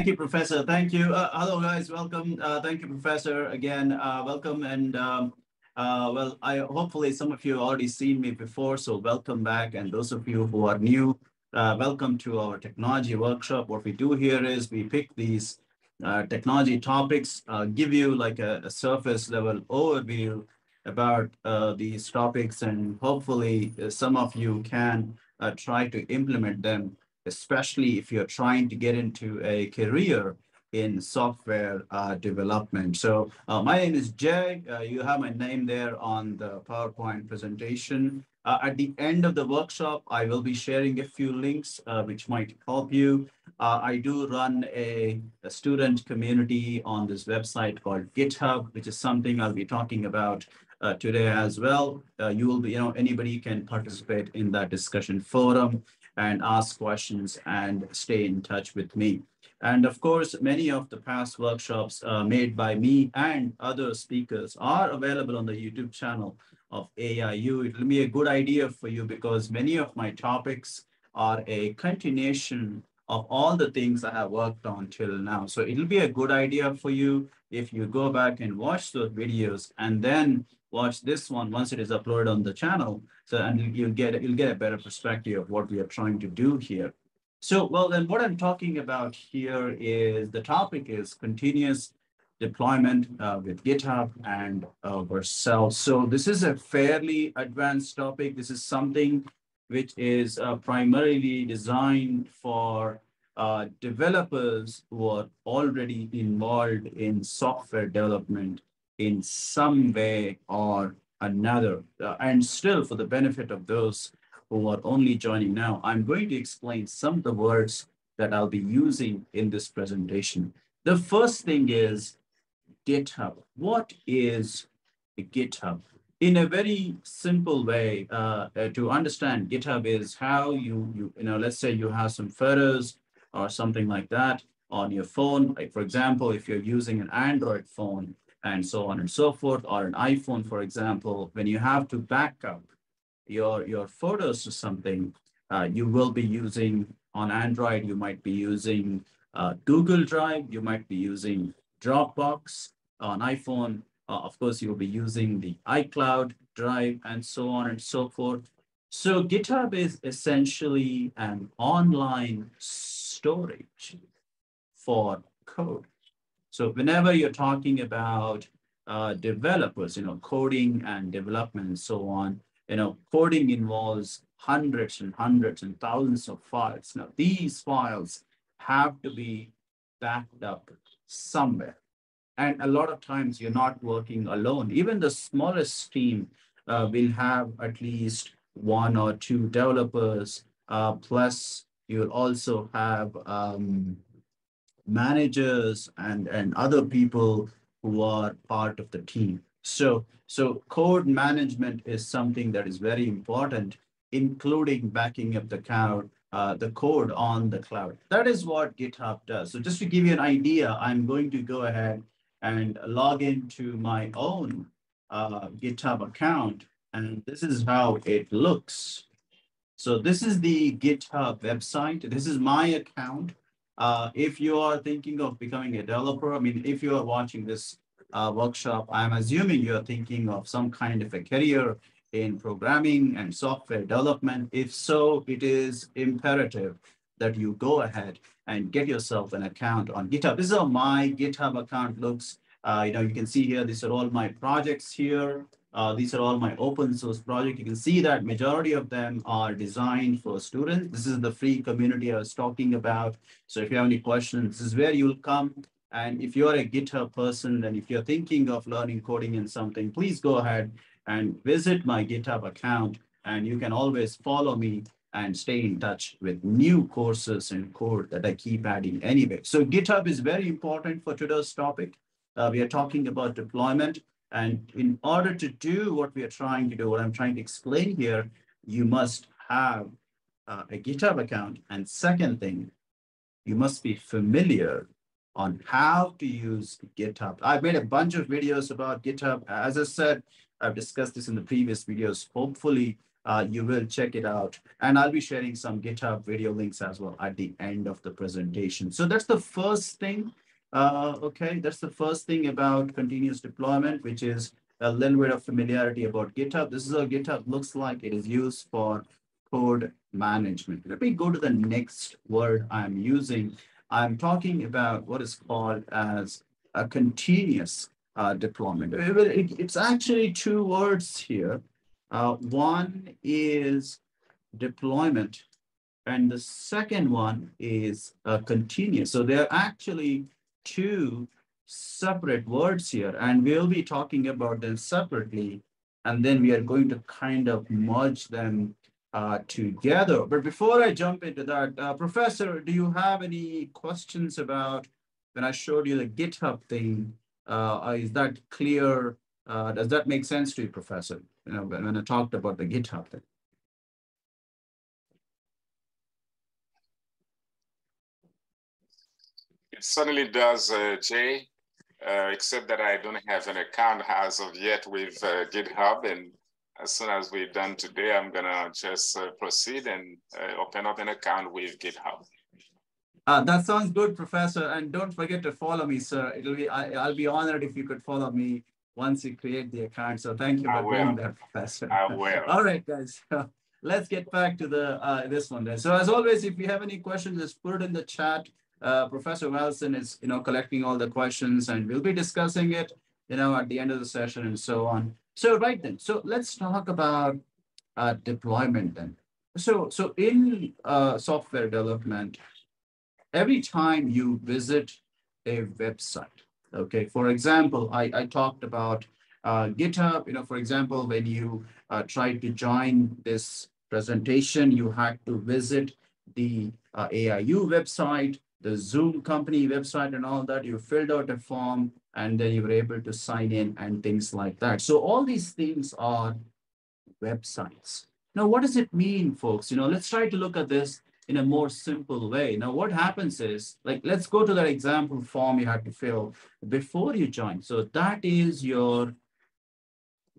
Thank you, Professor. Thank you. Hello, guys. Welcome. Thank you, Professor. Again, welcome. And well, I hopefully some of you already seen me before, so welcome back. And those of you who are new, welcome to our technology workshop. What we do here is we pick these technology topics, give you like a surface level overview about these topics, and hopefully some of you can try to implement them, especially if you're trying to get into a career in software development. So my name is Jay. You have my name there on the PowerPoint presentation. At the end of the workshop, I will be sharing a few links which might help you. I do run a student community on this website called GitHub, which is something I'll be talking about today as well. You will be, anybody can participate in that discussion forum and ask questions and stay in touch with me. And of course, many of the past workshops made by me and other speakers are available on the YouTube channel of AIU. It will be a good idea for you because many of my topics are a continuation of all the things I have worked on till now. So it'll be a good idea for you if you go back and watch those videos and then watch this one once it is uploaded on the channel. So and you'll get a better perspective of what we are trying to do here. So, well, then what I'm talking about here is the topic is continuous deployment with GitHub and Vercel. So this is a fairly advanced topic. This is something which is primarily designed for developers who are already involved in software development in some way or another. And still, for the benefit of those who are only joining now, I'm going to explain some of the words that I'll be using in this presentation. The first thing is GitHub. What is GitHub? In a very simple way, to understand GitHub is how let's say you have some photos or something like that on your phone. Like for example, if you're using an Android phone and so on and so forth, or an iPhone, for example, when you have to back up your photos to something, you will be using on Android, you might be using Google Drive, you might be using Dropbox. On iPhone, of course, you'll be using the iCloud Drive and so on and so forth. So GitHub is essentially an online storage for code. So whenever you're talking about developers, coding and development and so on, coding involves hundreds and hundreds and thousands of files. Now, these files have to be backed up somewhere. And a lot of times you're not working alone. Even the smallest team will have at least one or two developers, plus you'll also have managers and other people who are part of the team. So code management is something that is very important, including backing up the code on the cloud. That is what GitHub does. So just to give you an idea, I'm going to go ahead and log into my own GitHub account, and this is how it looks. So this is the GitHub website. This is my account. If you are thinking of becoming a developer, I mean, if you are watching this workshop, I'm assuming you're thinking of some kind of a career in programming and software development. If so, it is imperative that you go ahead and get yourself an account on GitHub. This is how my GitHub account looks. You can see here, these are all my projects here. These are all my open source projects. You can see that majority of them are designed for students. This is the free community I was talking about. So if you have any questions, this is where you'll come. And if you're a GitHub person, and if you're thinking of learning coding in something, please go ahead and visit my GitHub account. And you can always follow me and stay in touch with new courses and code that I keep adding anyway. So GitHub is very important for today's topic. We are talking about deployment. And in order to do what we are trying to do, what I'm trying to explain here, you must have a GitHub account. And second thing, you must be familiar on how to use GitHub. I've made a bunch of videos about GitHub. As I said, I've discussed this in the previous videos. Hopefully, you will check it out. And I'll be sharing some GitHub video links as well at the end of the presentation. So that's the first thing. Okay, that's the first thing about continuous deployment, which is a little bit of familiarity about GitHub. This is how GitHub looks like. It is used for code management. Let me go to the next word I'm using. I'm talking about what is called as a continuous deployment. It's actually two words here. One is deployment, and the second one is continuous. So they're actually two separate words here, and we'll be talking about them separately, and then we are going to kind of merge them together. But before I jump into that, Professor, do you have any questions about when I showed you the GitHub thing? Is that clear? Does that make sense to you, Professor? You know, when I talked about the GitHub thing. It certainly does, Jay, except that I don't have an account as of yet with GitHub. And as soon as we're done today, I'm going to just proceed and open up an account with GitHub. That sounds good, Professor. And don't forget to follow me, sir. I'll be honored if you could follow me once you create the account. So thank you for doing that, Professor. I will. All right, guys. Let's get back to the this one then. So as always, if you have any questions, just put it in the chat. Professor Wilson is, collecting all the questions, and we'll be discussing it, at the end of the session and so on. So right then, so let's talk about deployment then. So in software development, every time you visit a website, okay, for example, I talked about GitHub, for example, when you tried to join this presentation, you had to visit the AIU website, the Zoom company website and all that. You filled out a form and then you were able to sign in and things like that. So all these things are websites. Now, what does it mean, folks? Let's try to look at this in a more simple way. Now, what happens is, let's go to that example form you had to fill before you join. So that is your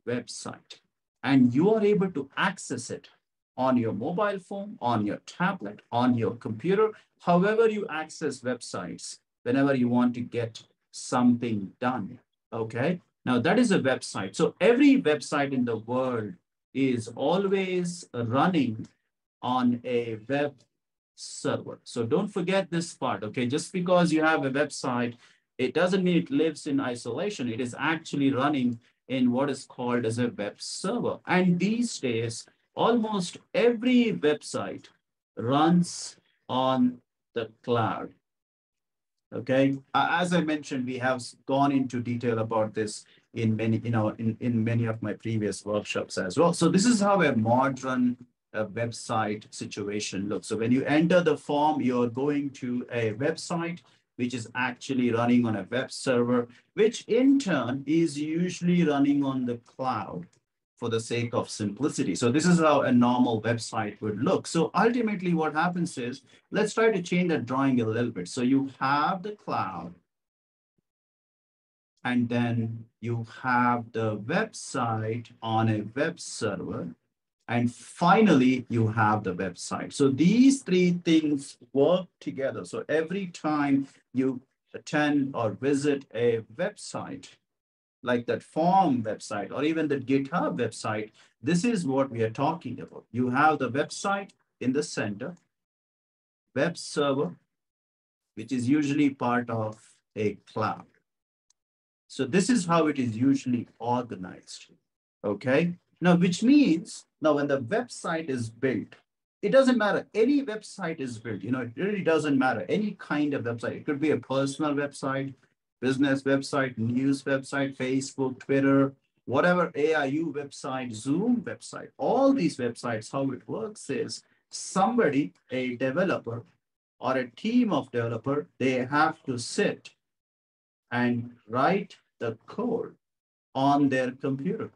website, and you are able to access it on your mobile phone, on your tablet, on your computer, however you access websites, whenever you want to get something done, okay? Now, that is a website. So every website in the world is always running on a web server. So don't forget this part, okay? Just because you have a website, it doesn't mean it lives in isolation. It is actually running in what is called as a web server. And these days, almost every website runs on the cloud. Okay, as I mentioned, we have gone into detail about this in many, in many of my previous workshops as well. So this is how a modern website situation looks. So when you enter the form, you're going to a website which is actually running on a web server, which in turn is usually running on the cloud for the sake of simplicity. So this is how a normal website would look. So ultimately what happens is, let's try to change that drawing a little bit. So you have the cloud, and then you have the website on a web server, and finally you have the website. So these three things work together. So every time you attend or visit a website, like that form website or even the GitHub website, this is what we are talking about. You have the website in the center, web server, which is usually part of a cloud. So this is how it is usually organized, okay? Now, which means, now when the website is built, it doesn't matter, any website is built, it really doesn't matter, any kind of website. It could be a personal website, business website, news website, Facebook, Twitter, whatever, AIU website, Zoom website, all these websites, how it works is somebody, a developer or a team of developer, they have to sit and write the code on their computer,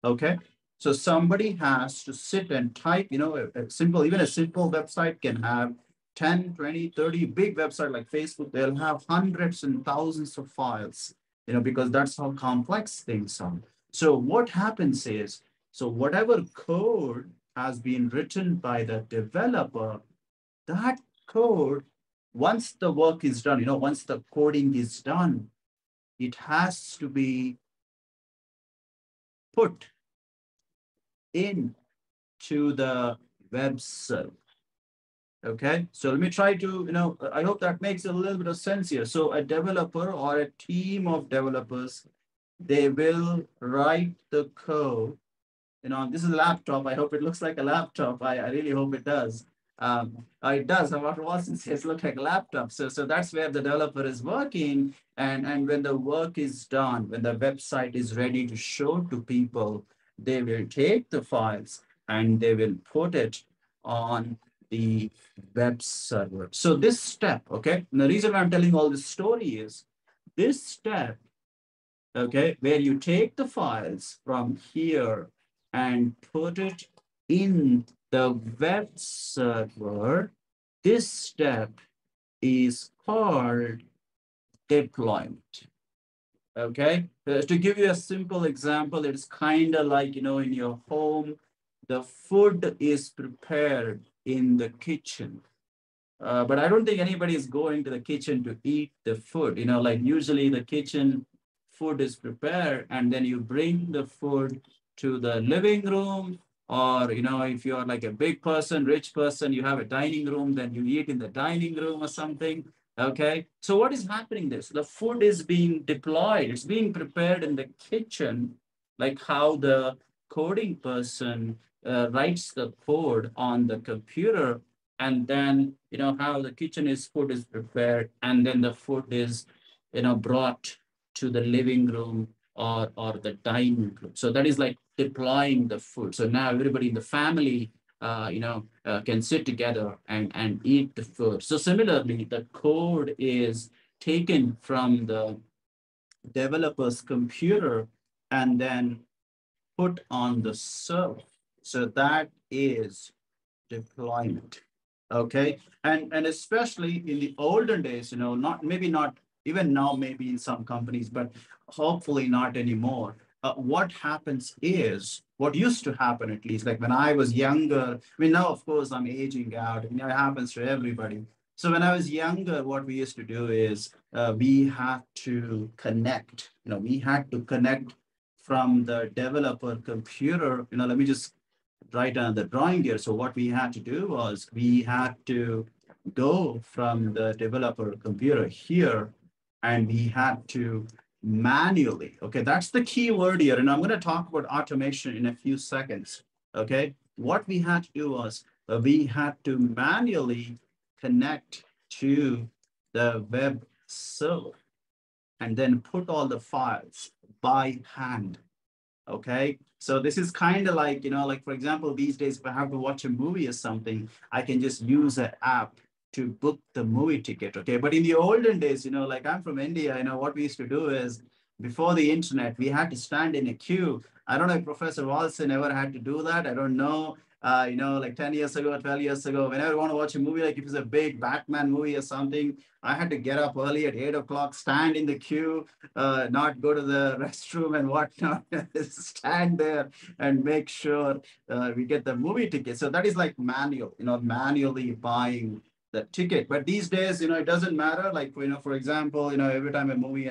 okay? So somebody has to sit and type, even a simple website can have 10, 20, 30, big website like Facebook, they'll have hundreds and thousands of files, because that's how complex things are. So what happens is So whatever code has been written by the developer, that code, once the work is done, once the coding is done, it has to be put into the web server. Okay, so let me try to, I hope that makes a little bit of sense here. So a developer or a team of developers, they will write the code. This is a laptop. I hope it looks like a laptop. I really hope it does. It does. What Watson says look like a laptop. So that's where the developer is working. And when the work is done, when the website is ready to show to people, they will take the files and they will put it on the web server. So this step, okay, and the reason I'm telling all this story is this step, okay, where you take the files from here and put it in the web server, this step is called deployment. Okay, to give you a simple example, it's kind of like, in your home, the food is prepared in the kitchen. But I don't think anybody is going to the kitchen to eat the food. Like usually the kitchen food is prepared and then you bring the food to the living room, or, if you're like a big person, rich person, you have a dining room, then you eat in the dining room or something. Okay. So what is happening this? The food is being deployed. It's being prepared in the kitchen, like how the coding person writes the code on the computer, and then how the kitchen is food is prepared, and then the food is brought to the living room or the dining room. So that is like deploying the food. So now everybody in the family can sit together and eat the food. So similarly, the code is taken from the developer's computer and then put on the server. So that is deployment. Okay. And especially in the olden days, not even now, maybe in some companies, but hopefully not anymore. What happens is, what used to happen, at least like when I was younger, I mean, now of course I'm aging out, it happens to everybody. So when I was younger, what we used to do is we had to connect, we had to connect from the developer computer. Let me just write on the drawing here. So what we had to do was we had to go from the developer computer here, and we had to manually, okay, that's the key word here. And I'm going to talk about automation in a few seconds. Okay. What we had to do was we had to manually connect to the web server and then put all the files by hand. Okay. So this is kind of like, like for example, these days, if I have to watch a movie or something, I can just use an app to book the movie ticket. Okay. But in the olden days, like I'm from India, what we used to do is before the internet, we had to stand in a queue. I don't know if Professor Walson ever had to do that. I don't know. Like 10 years ago, 12 years ago, whenever I want to watch a movie, like if it's a big Batman movie or something, I had to get up early at 8 o'clock, stand in the queue, not go to the restroom and whatnot, stand there and make sure we get the movie ticket. So that is like manual, manually buying the ticket. But these days, it doesn't matter. Like, for example, every time a movie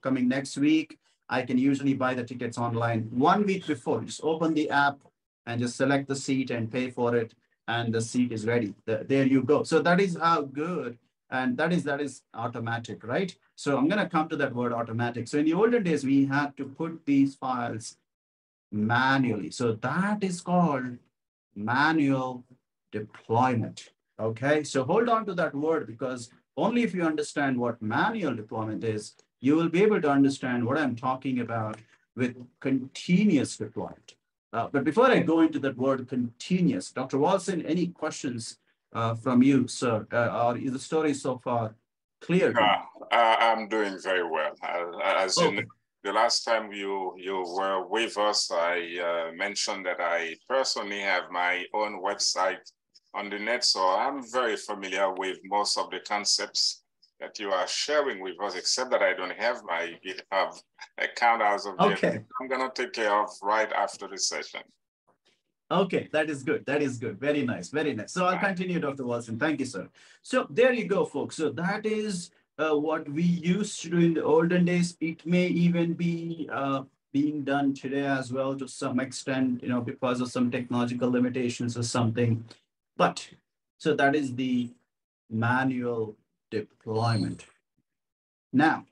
coming next week, I can usually buy the tickets online 1 week before. Just open the app and just select the seat and pay for it, and the seat is ready. There you go. So that is how good, and that is automatic, right? So I'm going to come to that word automatic. So in the olden days, we had to put these files manually. So that is called manual deployment. Okay, so hold on to that word, because only if you understand what manual deployment is, you will be able to understand what I'm talking about with continuous deployment. But before I go into that word continuous, Dr. Walson, any questions from you, sir? Or is the story so far clear to you? I'm doing very well. As you know, Okay. the last time you were with us, I mentioned that I personally have my own website on the net, so I'm very familiar with most of the concepts that you are sharing with us, except that I don't have my GitHub account as of yet. Okay. I'm going to take care of right after this session. Okay, that is good. That is good. Very nice. Very nice. So I'll continue, Dr. Watson. Thank you, sir. So there you go, folks. So that is what we used to do in the olden days. It may even be being done today as well to some extent, because of some technological limitations or something. But so that is the manual deployment. Now,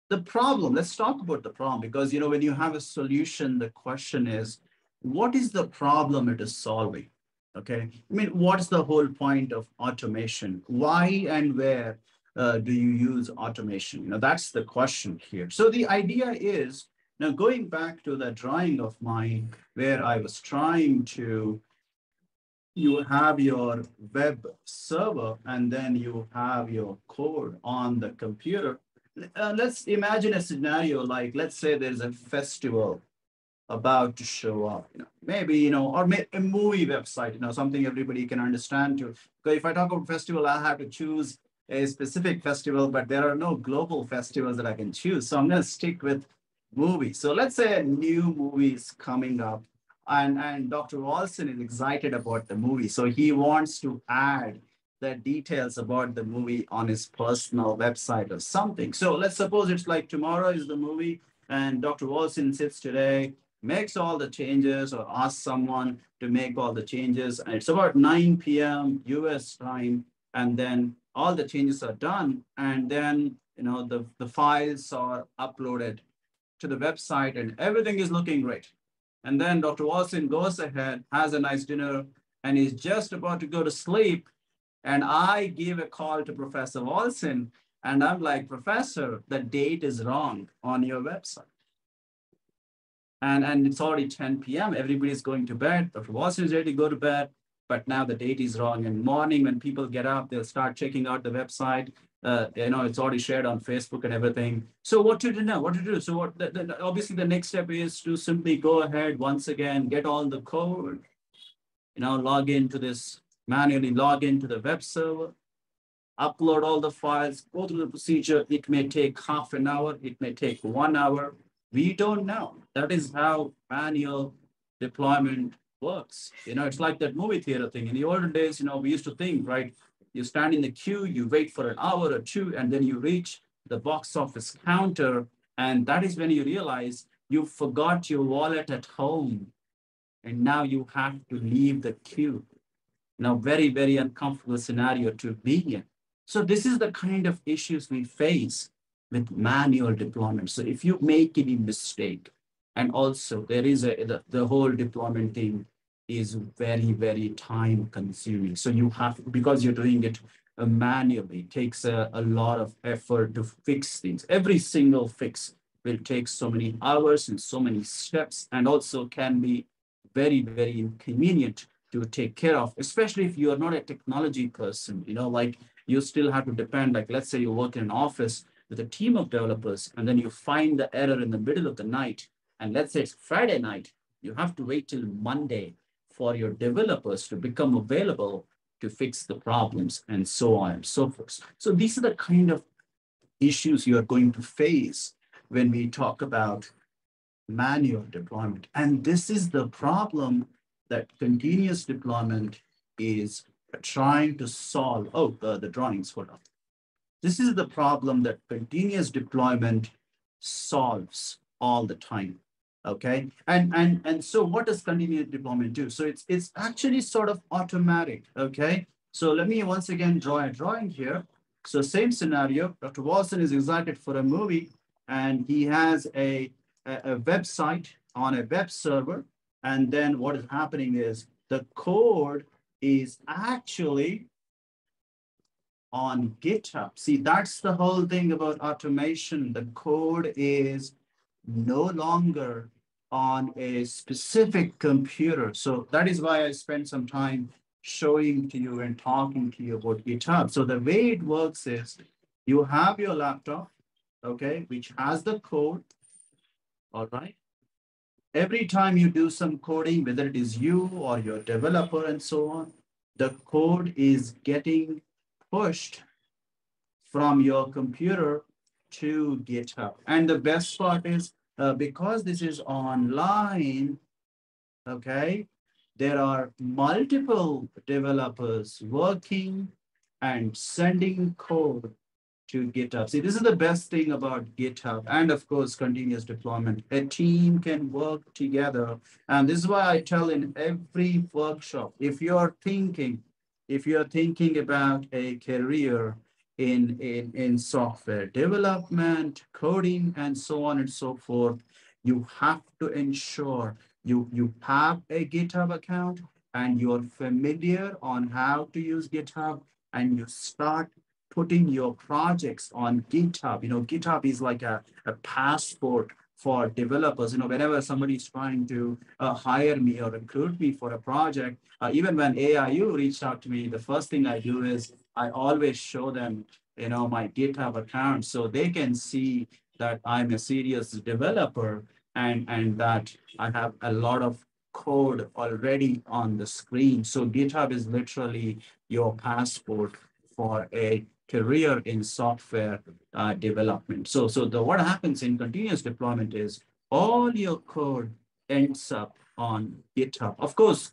the problem, let's talk about the problem, because when you have a solution, the question is, what is the problem it is solving? Okay, I mean, what's the whole point of automation? Why and where do you use automation? That's the question here. So the idea is, now going back to the drawing of mine where I was trying to, you have your web server and then you have your code on the computer. Let's imagine a scenario like, let's say there's a festival about to show up, maybe, or a movie website, something everybody can understand too. Because if I talk about festival, I have to choose a specific festival, but there are no global festivals that I can choose. So I'm going to stick with movies. So let's say a new movie is coming up and Dr. Walson is excited about the movie. So he wants to add the details about the movie on his personal website or something. So let's suppose it's like tomorrow is the movie and Dr. Walson sits today, makes all the changes or asks someone to make all the changes. And it's about 9 p.m. US time. And then all the changes are done. And then, the files are uploaded to the website and everything is looking great. And then Dr. Watson goes ahead, has a nice dinner, and he's just about to go to sleep. And I give a call to Professor Watson, and I'm like, Professor, the date is wrong on your website. And it's already 10 p.m. Everybody's going to bed. Dr. Watson is ready to go to bed, but now the date is wrong. And morning, when people get up, they'll start checking out the website. It's already shared on Facebook and everything. So what to do now? What to do? So obviously the next step is to simply go ahead once again, get all the code, log into this, manually log into the web server, upload all the files, go through the procedure. It may take half an hour. It may take 1 hour. We don't know. That is how manual deployment works. It's like that movie theater thing. In the olden days, we used to think, right? You stand in the queue, you wait for an hour or two, and then you reach the box office counter. And that is when you realize you forgot your wallet at home. And now you have to leave the queue. Very, very uncomfortable scenario to be in. So this is the kind of issues we face with manual deployment. So if you make any mistake, and also there is the whole deployment thing is very, very time consuming. So you have, because you're doing it manually, it takes a lot of effort to fix things. Every single fix will take so many hours and so many steps, and also can be very, very inconvenient to take care of, especially if you are not a technology person, like you still have to depend, like let's say you work in an office with a team of developers, and then you find the error in the middle of the night. And let's say it's Friday night, you have to wait till Monday for your developers to become available to fix the problems, and so on and so forth. So these are the kind of issues you are going to face when we talk about manual deployment. And this is the problem that continuous deployment is trying to solve. Oh, the drawings, hold on. This is the problem that continuous deployment solves all the time. Okay, and so what does continuous deployment do? So it's actually sort of automatic. Okay, so let me once again draw a drawing here. So same scenario, Dr. Watson is excited for a movie, and he has a website on a web server. And then what is happening is the code is actually on GitHub. See, that's the whole thing about automation. The code is no longer on a specific computer. So that is why I spent some time showing to you and talking to you about GitHub. So the way it works is you have your laptop, okay, which has the code, all right? Every time you do some coding, whether it is you or your developer and so on, the code is getting pushed from your computer to GitHub. And the best part is because this is online, okay, there are multiple developers working and sending code to GitHub. See, this is the best thing about GitHub and of course, continuous deployment. A team can work together. And this is why I tell in every workshop, if you're thinking about a career in software development, coding, and so on and so forth, you have to ensure you have a GitHub account and you're familiar on how to use GitHub and you start putting your projects on GitHub. GitHub is like a passport for developers. Whenever somebody's trying to hire me or recruit me for a project, even when AIU reached out to me, the first thing I do is I always show them, my GitHub account so they can see that I'm a serious developer and that I have a lot of code already on the screen. So GitHub is literally your passport for a career in software development. So what happens in continuous deployment is all your code ends up on GitHub. Of course,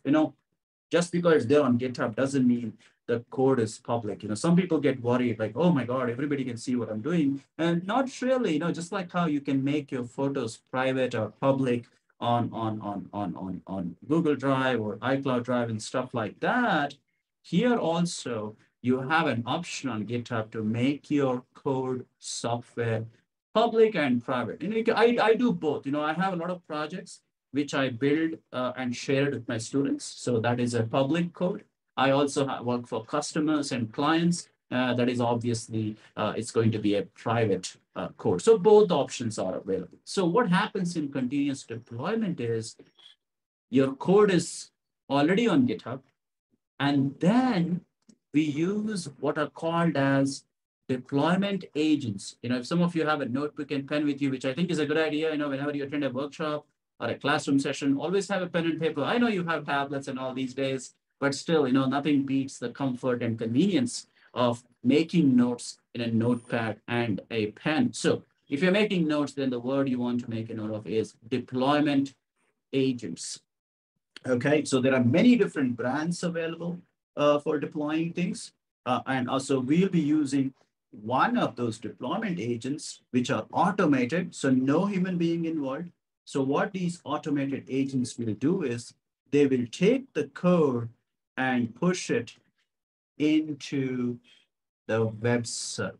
just because it's there on GitHub doesn't mean the code is public. Some people get worried like, oh my God, everybody can see what I'm doing. And not really, just like how you can make your photos private or public on Google Drive or iCloud Drive and stuff like that. Here also, you have an option on GitHub to make your code software public and private. I do both. I have a lot of projects which I build and share with my students. So that is a public code. I also work for customers and clients. That is obviously, it's going to be a private code. So both options are available. So what happens in continuous deployment is your code is already on GitHub, and then we use what are called as deployment agents. If some of you have a notebook and pen with you, which I think is a good idea, whenever you attend a workshop or a classroom session, always have a pen and paper. I know you have tablets and all these days, but still, nothing beats the comfort and convenience of making notes in a notepad and a pen. So if you're making notes, then the word you want to make a note of is deployment agents. Okay, so there are many different brands available for deploying things. And also we'll be using one of those deployment agents, which are automated, so no human being involved. So what these automated agents will do is they will take the code and push it into the web server.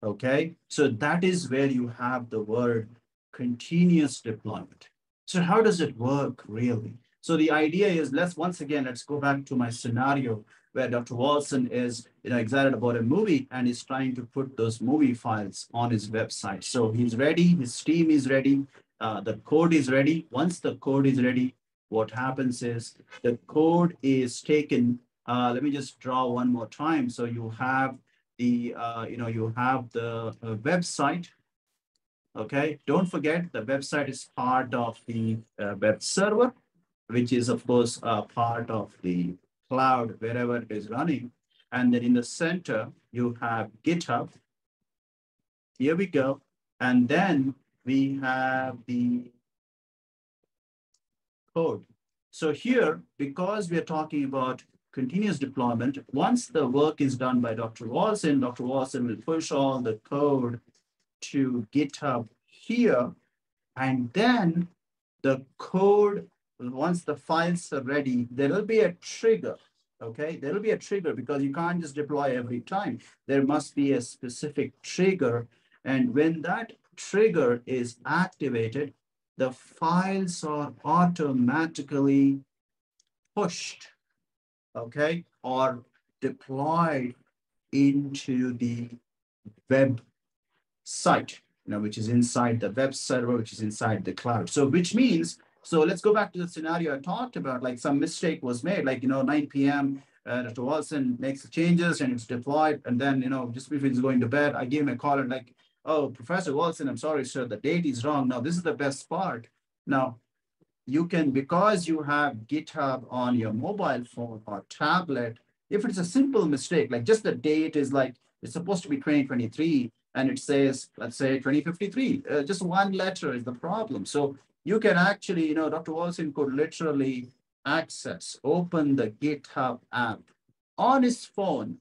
Okay, so that is where you have the word continuous deployment. So how does it work really? So the idea is, let's go back to my scenario where Dr. Watson is excited about a movie and is trying to put those movie files on his website. So he's ready, his team is ready, the code is ready. Once the code is ready, what happens is the code is taken. Let me just draw one more time. So you have the website. Okay, don't forget the website is part of the web server, which is of course part of the cloud wherever it is running. And then in the center, you have GitHub. Here we go. And then we have the code. So here, because we are talking about continuous deployment, once the work is done by Dr. Watson will push all the code to GitHub here, and then the code, once the files are ready, there will be a trigger. Okay, there will be a trigger because you can't just deploy every time. There must be a specific trigger. And when that trigger is activated, the files are automatically pushed, okay, or deployed into the web site, which is inside the web server, which is inside the cloud. So which means, so let's go back to the scenario I talked about, like some mistake was made, like, 9 p.m., Dr. Watson makes the changes and it's deployed. And then, just before he's going to bed, I give him a call and like, oh, Professor Watson, I'm sorry, sir, the date is wrong. Now, this is the best part. Now, you can, because you have GitHub on your mobile phone or tablet, if it's a simple mistake, like just the date is like, It's supposed to be 2023, and it says, let's say 2053. Just one letter is the problem. So you can actually, Dr. Walson could literally open the GitHub app on his phone,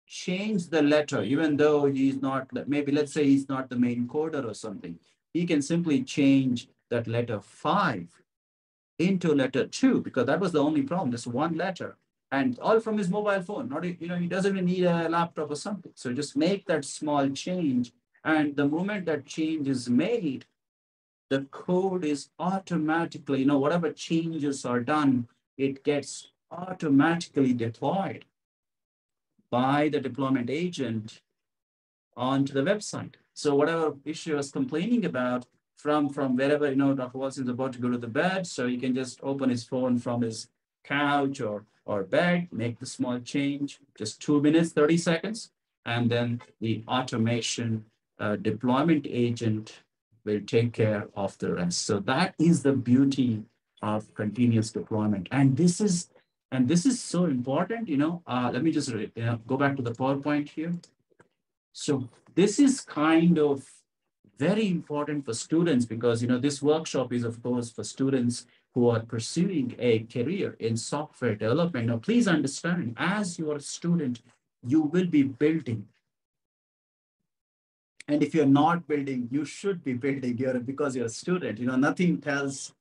change the letter, even though he's not, maybe let's say he's not the main coder or something. He can simply change that letter 5 into letter 2, because that was the only problem, just one letter, and all from his mobile phone. Not, he doesn't even need a laptop or something. So just make that small change, and the moment that change is made, the code is automatically, whatever changes are done, it gets automatically deployed by the deployment agent onto the website. So whatever issue I was complaining about, from wherever, Dr. Watson is about to go to the bed, so he can just open his phone from his couch or bed, make the small change, just 2 minutes, 30 seconds, and then the automation deployment agent will take care of the rest. So that is the beauty of continuous deployment. And this is so important. Let me just go back to the PowerPoint here. So this is kind of very important for students, because this workshop is, of course, for students who are pursuing a career in software development. Now, please understand, as you are a student, you will be building. And if you're not building, you should be building, because you're a student. Nothing tells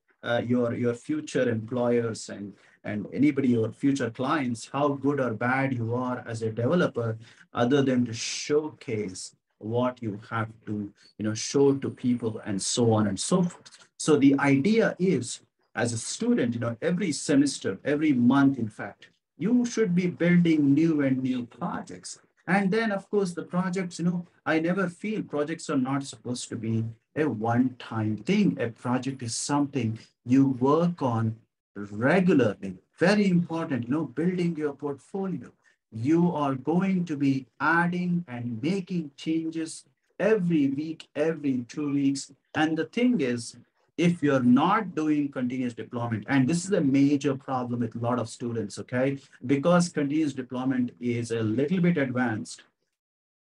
your future employers and anybody, your future clients, how good or bad you are as a developer, other than to showcase what you have to show to people, and so on and so forth. So the idea is, as a student, every semester, every month, in fact, you should be building new and new projects. And then, of course, the projects, I never feel projects are not supposed to be a one-time thing. A project is something you work on regularly. Very important, building your portfolio. You are going to be adding and making changes every week, every 2 weeks. And the thing is, if you're not doing continuous deployment, and this is a major problem with a lot of students, okay? Because continuous deployment is a little bit advanced,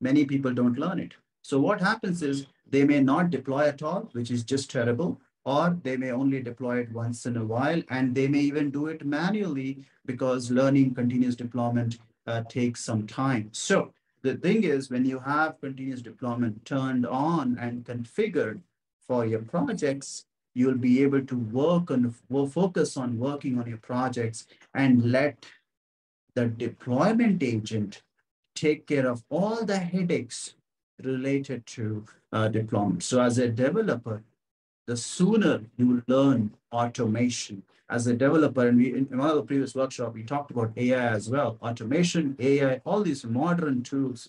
many people don't learn it. So what happens is, they may not deploy at all, which is just terrible, or they may only deploy it once in a while, and they may even do it manually, because learning continuous deployment takes some time. So the thing is, when you have continuous deployment turned on and configured for your projects, you'll be able to focus on working on your projects, and let the deployment agent take care of all the headaches related to deployment. So as a developer, the sooner you learn automation as a developer, and in one of the previous workshops, we talked about AI as well, automation, AI, all these modern tools,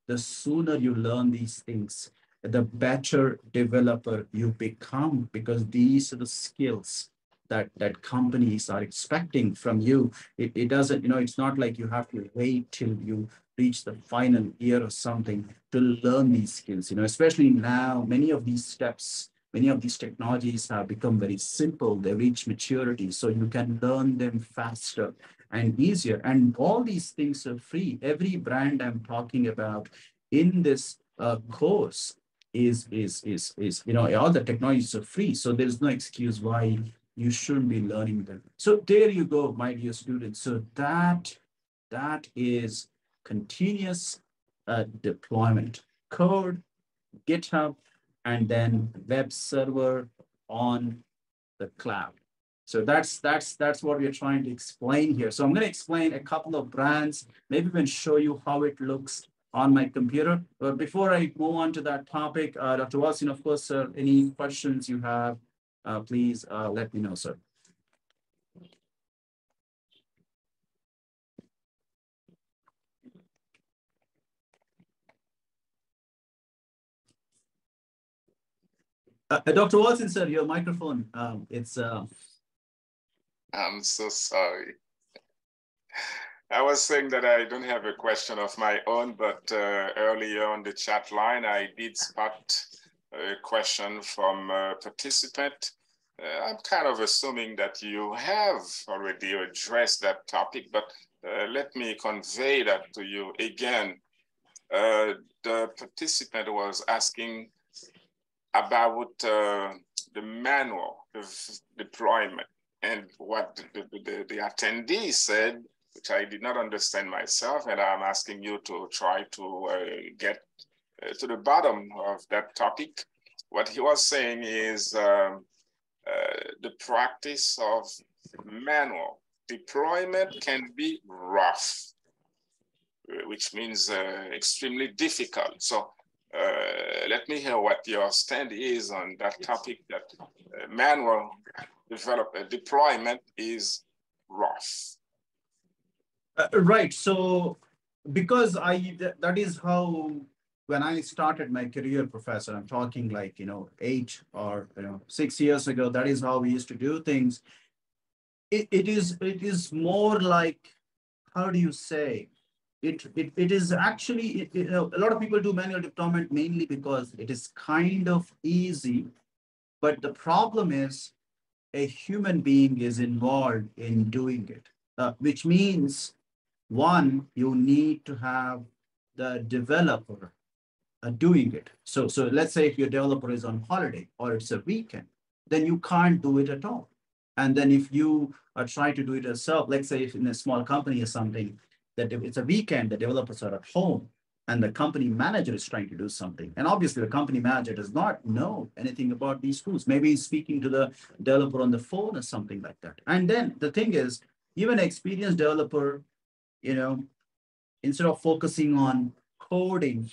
the sooner you learn these things, the better developer you become, because these are the skills that companies are expecting from you. It doesn't, it's not like you have to wait till you reach the final year or something to learn these skills. Especially now, many of these steps, many of these technologies have become very simple. They reach maturity, so you can learn them faster and easier. And all these things are free. Every brand I'm talking about in this course is all the technologies are free. So there's no excuse why you shouldn't be learning them. So there you go, my dear students. So that is continuous deployment. Code, GitHub, and then web server on the cloud. So that's what we're trying to explain here. So I'm going to explain a couple of brands, maybe even show you how it looks on my computer. But before I move on to that topic, Dr. Watson, of course, any questions you have, please let me know, sir. Dr. Watson, sir, your microphone, it's... I'm so sorry. I was saying that I don't have a question of my own, but earlier on the chat line, I did spot a question from a participant. I'm kind of assuming that you have already addressed that topic, but let me convey that to you again. the participant was asking about the manual of deployment, and what the attendee said, which I did not understand myself, and I'm asking you to try to get to the bottom of that topic. What he was saying is the practice of manual deployment can be rough, which means extremely difficult. So let me hear what your stand is on that topic, that manual deployment is rough. Right. So because that is how, when I started my career, Professor, I'm talking like, 8 or 6 years ago, that is how we used to do things. It is more like, how do you say, it is actually, a lot of people do manual deployment mainly because it is kind of easy, but the problem is a human being is involved in doing it, which means, one, you need to have the developer doing it. So let's say if your developer is on holiday or it's a weekend, then you can't do it at all. And then if you are trying to do it yourself, let's say if in a small company or something, that if it's a weekend, the developers are at home and the company manager is trying to do something. And obviously the company manager does not know anything about these tools. Maybe he's speaking to the developer on the phone or something like that. And then the thing is, even an experienced developer, instead of focusing on coding,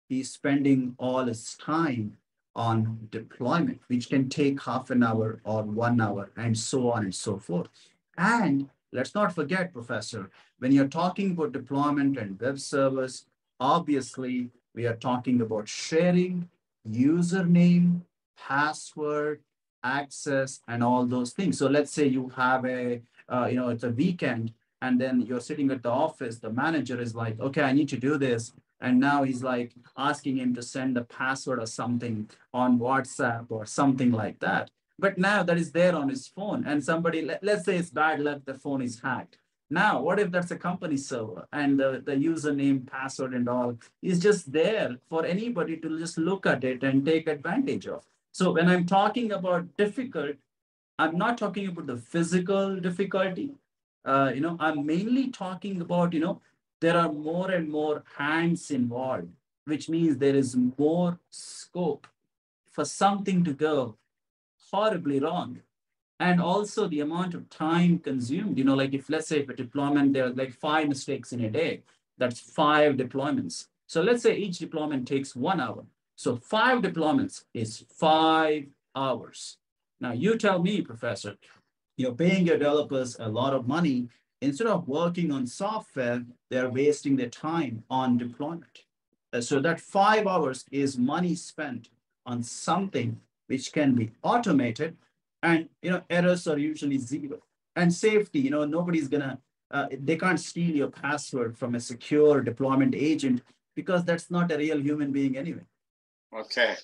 he's spending all his time on deployment, which can take half an hour or 1 hour, and so on and so forth. And let's not forget, Professor, when you're talking about deployment and web servers, obviously we are talking about sharing username, password, access, and all those things. So let's say you have it's a weekend, and then you're sitting at the office, the manager is like, okay, I need to do this. And now he's like asking him to send a password or something on WhatsApp or something like that. But now that is there on his phone, and somebody, let's say it's bad luck, the phone is hacked. Now, what if that's a company server and the username, password, and all is just there for anybody to just look at it and take advantage of? So when I'm talking about difficult, I'm not talking about the physical difficulty. I'm mainly talking about, there are more and more hands involved, which means there is more scope for something to go horribly wrong. And also the amount of time consumed, like if, let's say, if a deployment, there are like 5 mistakes in a day, that's 5 deployments. So let's say each deployment takes 1 hour. So 5 deployments is 5 hours. Now you tell me, Professor, you're paying your developers a lot of money. Instead of working on software, they're wasting their time on deployment. So that 5 hours is money spent on something which can be automated, and errors are usually zero. And safety, nobody's gonna, they can't steal your password from a secure deployment agent, because that's not a real human being anyway. Okay.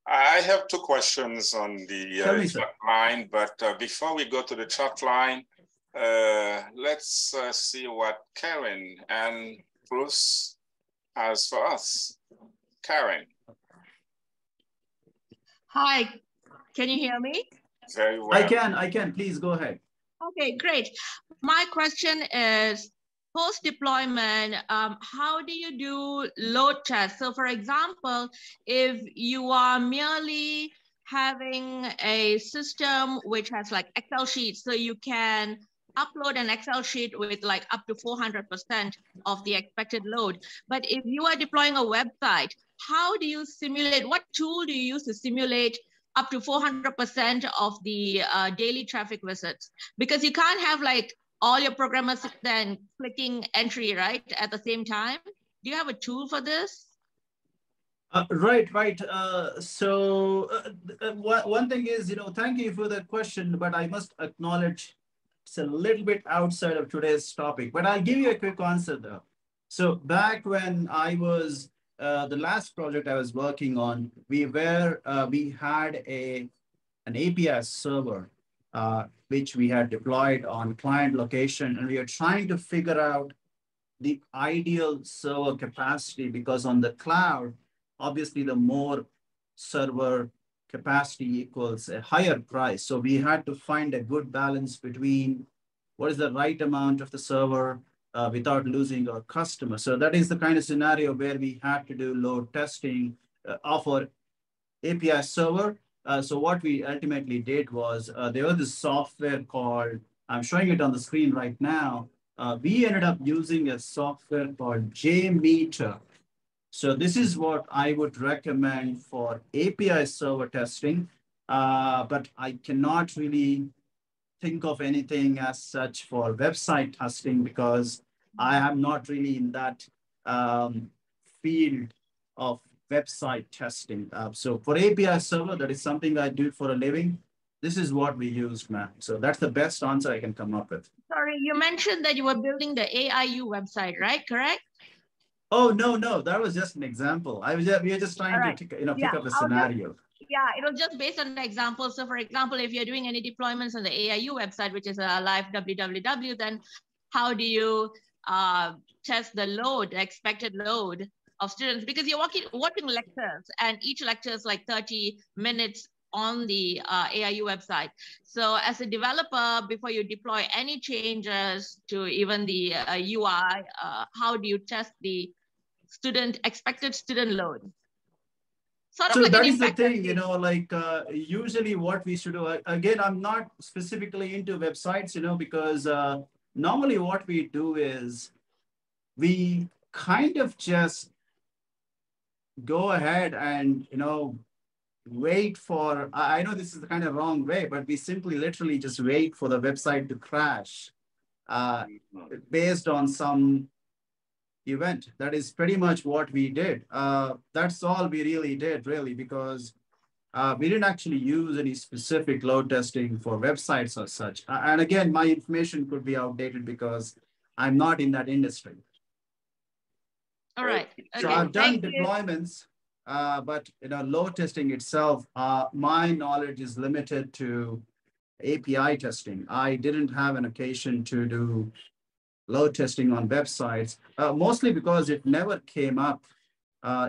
I have 2 questions on the chat line, but before we go to the chat line, let's see what Karen and Bruce has for us. Karen. Hi, can you hear me? Very well. I can. Please go ahead. Okay, great. My question is, post-deployment, how do you do load tests? So for example, if you are merely having a system which has like Excel sheets, so you can upload an Excel sheet with like up to 400% of the expected load. But if you are deploying a website, how do you simulate, what tool do you use to simulate up to 400% of the daily traffic visits? Because you can't have like all your programmers then clicking entry, right, at the same time. Do you have a tool for this? Right. One thing is, thank you for that question, but I must acknowledge it's a little bit outside of today's topic, but I'll give you a quick answer though. So back when I was, the last project I was working on, we had an API server, which we had deployed on client location, and we are trying to figure out the ideal server capacity, because on the cloud, obviously the more server capacity equals a higher price. So we had to find a good balance between what is the right amount of the server without losing our customer. So that is the kind of scenario where we had to do load testing of our API server. So what we ultimately did was there was this software called, I'm showing it on the screen right now. We ended up using a software called JMeter. So this is what I would recommend for API server testing, but I cannot really think of anything as such for website testing because I am not really in that field of website testing. So for API server, that is something I do for a living. This is what we use, man. So that's the best answer I can come up with. Sorry, you mentioned that you were building the AIU website, right? Correct? Oh, no, that was just an example. We are just trying to pick up a scenario. Yeah, it was just based on the example. So for example, if you're doing any deployments on the AIU website, which is a live www, then how do you test the load, the expected load of students? Because you're watching lectures and each lecture is like 30 minutes on the AIU website. So as a developer, before you deploy any changes to even the UI, how do you test the expected student load? Sort of So like that an is the impact thing, testing. usually what we should do, again, I'm not specifically into websites, because normally what we do is we kind of just go ahead and, wait for, I know this is the kind of wrong way, but we simply literally just wait for the website to crash based on some event. That is pretty much what we did. That's all we really did, really, because we didn't actually use any specific load testing for websites or such. And again, my information could be outdated because I'm not in that industry. All right. Okay. So I've done deployments, but load testing itself, my knowledge is limited to API testing. I didn't have an occasion to do load testing on websites, mostly because it never came up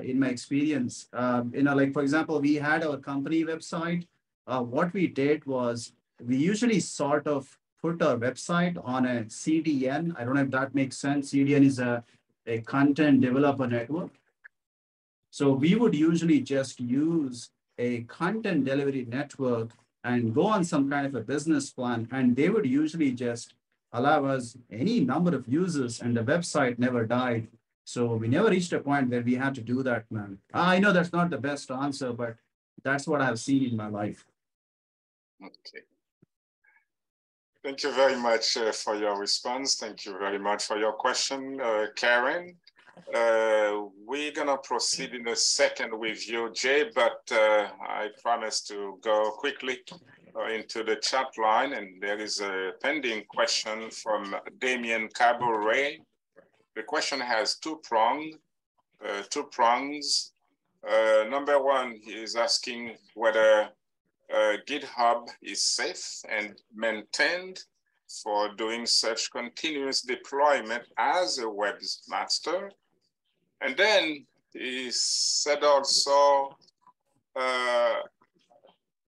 in my experience. Like, for example, we had our company website. What we did was we usually sort of put our website on a CDN. I don't know if that makes sense. CDN is a content developer network. So we would usually just use a content delivery network and go on some kind of a business plan, and they would usually just allow us any number of users, and the website never died. So we never reached a point where we had to do that, man. I know that's not the best answer, but that's what I've seen in my life. Okay. Thank you very much for your response. Thank you very much for your question, Karen. We're gonna proceed in a second with you, Jay, but I promise to go quickly into the chat line, and there is a pending question from Damien Cabaret. The question has two prongs. Number one, he is asking whether GitHub is safe and maintained for doing such continuous deployment as a webmaster. And then he said also,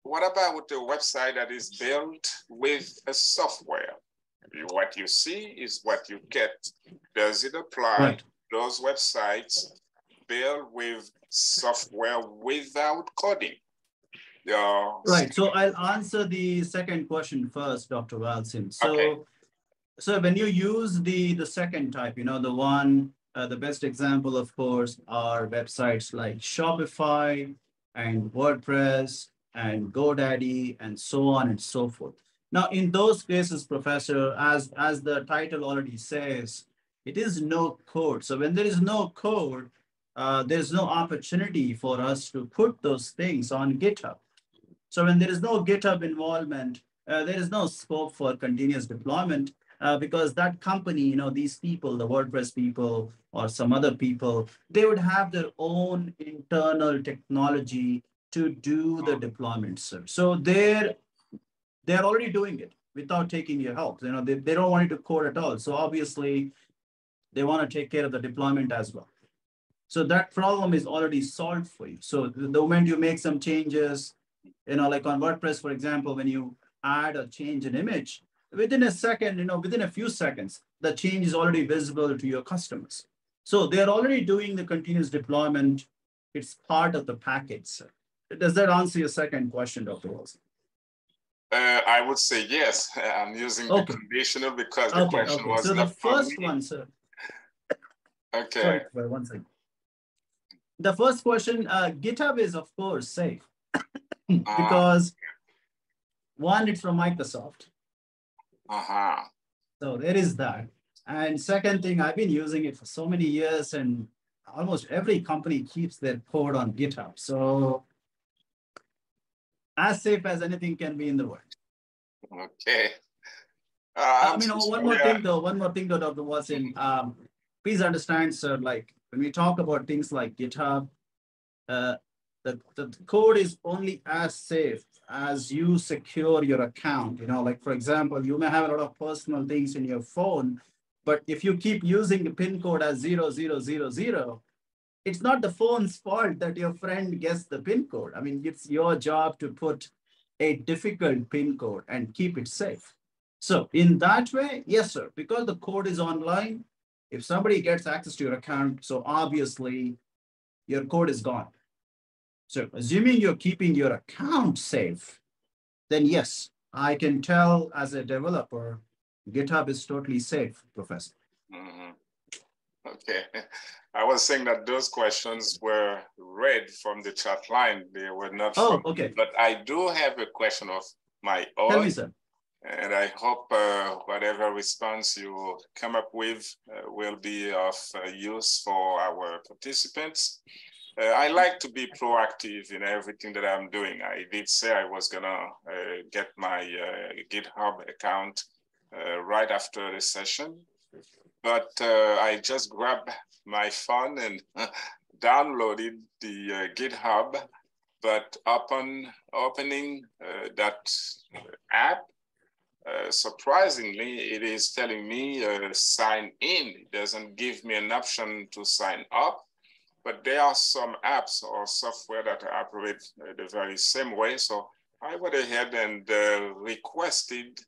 what about a website that is built with a software? What you see is what you get. Does it apply to those websites built with software without coding? Right. So I'll answer the second question first, Dr. Walsin. So when you use the second type, the one, the best example, of course, are websites like Shopify and WordPress and GoDaddy and so on and so forth. Now, in those cases, Professor, as the title already says, it is no code. So when there is no code, there's no opportunity for us to put those things on GitHub. So when there is no GitHub involvement, there is no scope for continuous deployment because that company, these people, the WordPress people or some other people, they would have their own internal technology to do the deployment, sir. So they're already doing it without taking your help. They don't want you to code at all. So obviously, they want to take care of the deployment as well. So that problem is already solved for you. So the moment you make some changes, like on WordPress, for example, when you add or change an image, within a second, within a few seconds, the change is already visible to your customers. So they're already doing the continuous deployment. It's part of the package. Does that answer your second question, Dr. Wilson? I would say yes. I'm using the conditional because the question was so not the first one, sir. Okay. Sorry, for 1 second. The first question, GitHub is of course safe because one, it's from Microsoft. So there is that. And second thing, I've been using it for so many years, and almost every company keeps their code on GitHub. So as safe as anything can be in the world. Okay. One more thing though, Dr. Watson, please understand, sir, like when we talk about things like GitHub, the code is only as safe as you secure your account. Like for example, you may have a lot of personal things in your phone, but if you keep using the PIN code as 0000, it's not the phone's fault that your friend guessed the PIN code. I mean, it's your job to put a difficult PIN code and keep it safe. So in that way, yes, sir, because the code is online, if somebody gets access to your account, so obviously your code is gone. So assuming you're keeping your account safe, then yes, I can tell as a developer, GitHub is totally safe, Professor. Okay. I was saying that those questions were read from the chat line. They were not from, okay. But I do have a question of my own. Tell me, sir. And I hope whatever response you come up with will be of use for our participants. I like to be proactive in everything that I'm doing. I did say I was gonna get my GitHub account right after the session, but I just grabbed my phone and downloaded the GitHub, but upon opening that app, surprisingly, it is telling me sign in. It doesn't give me an option to sign up, but there are some apps or software that operate the very same way. So I went ahead and requested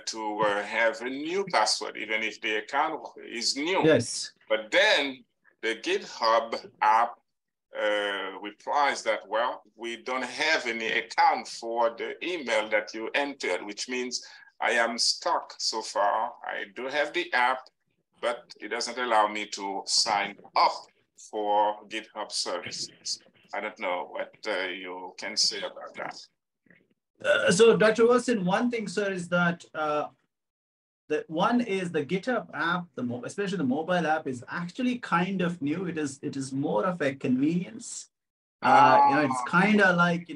to have a new password, even if the account is new. Yes. But then the GitHub app replies that, well, we don't have any account for the email that you entered, which means I am stuck so far. I do have the app, but it doesn't allow me to sign up for GitHub services. I don't know what you can say about that. So Dr. Wilson, one thing, sir, is that the one is the GitHub app, especially the mobile app, is actually kind of new. It is more of a convenience. It's kind of like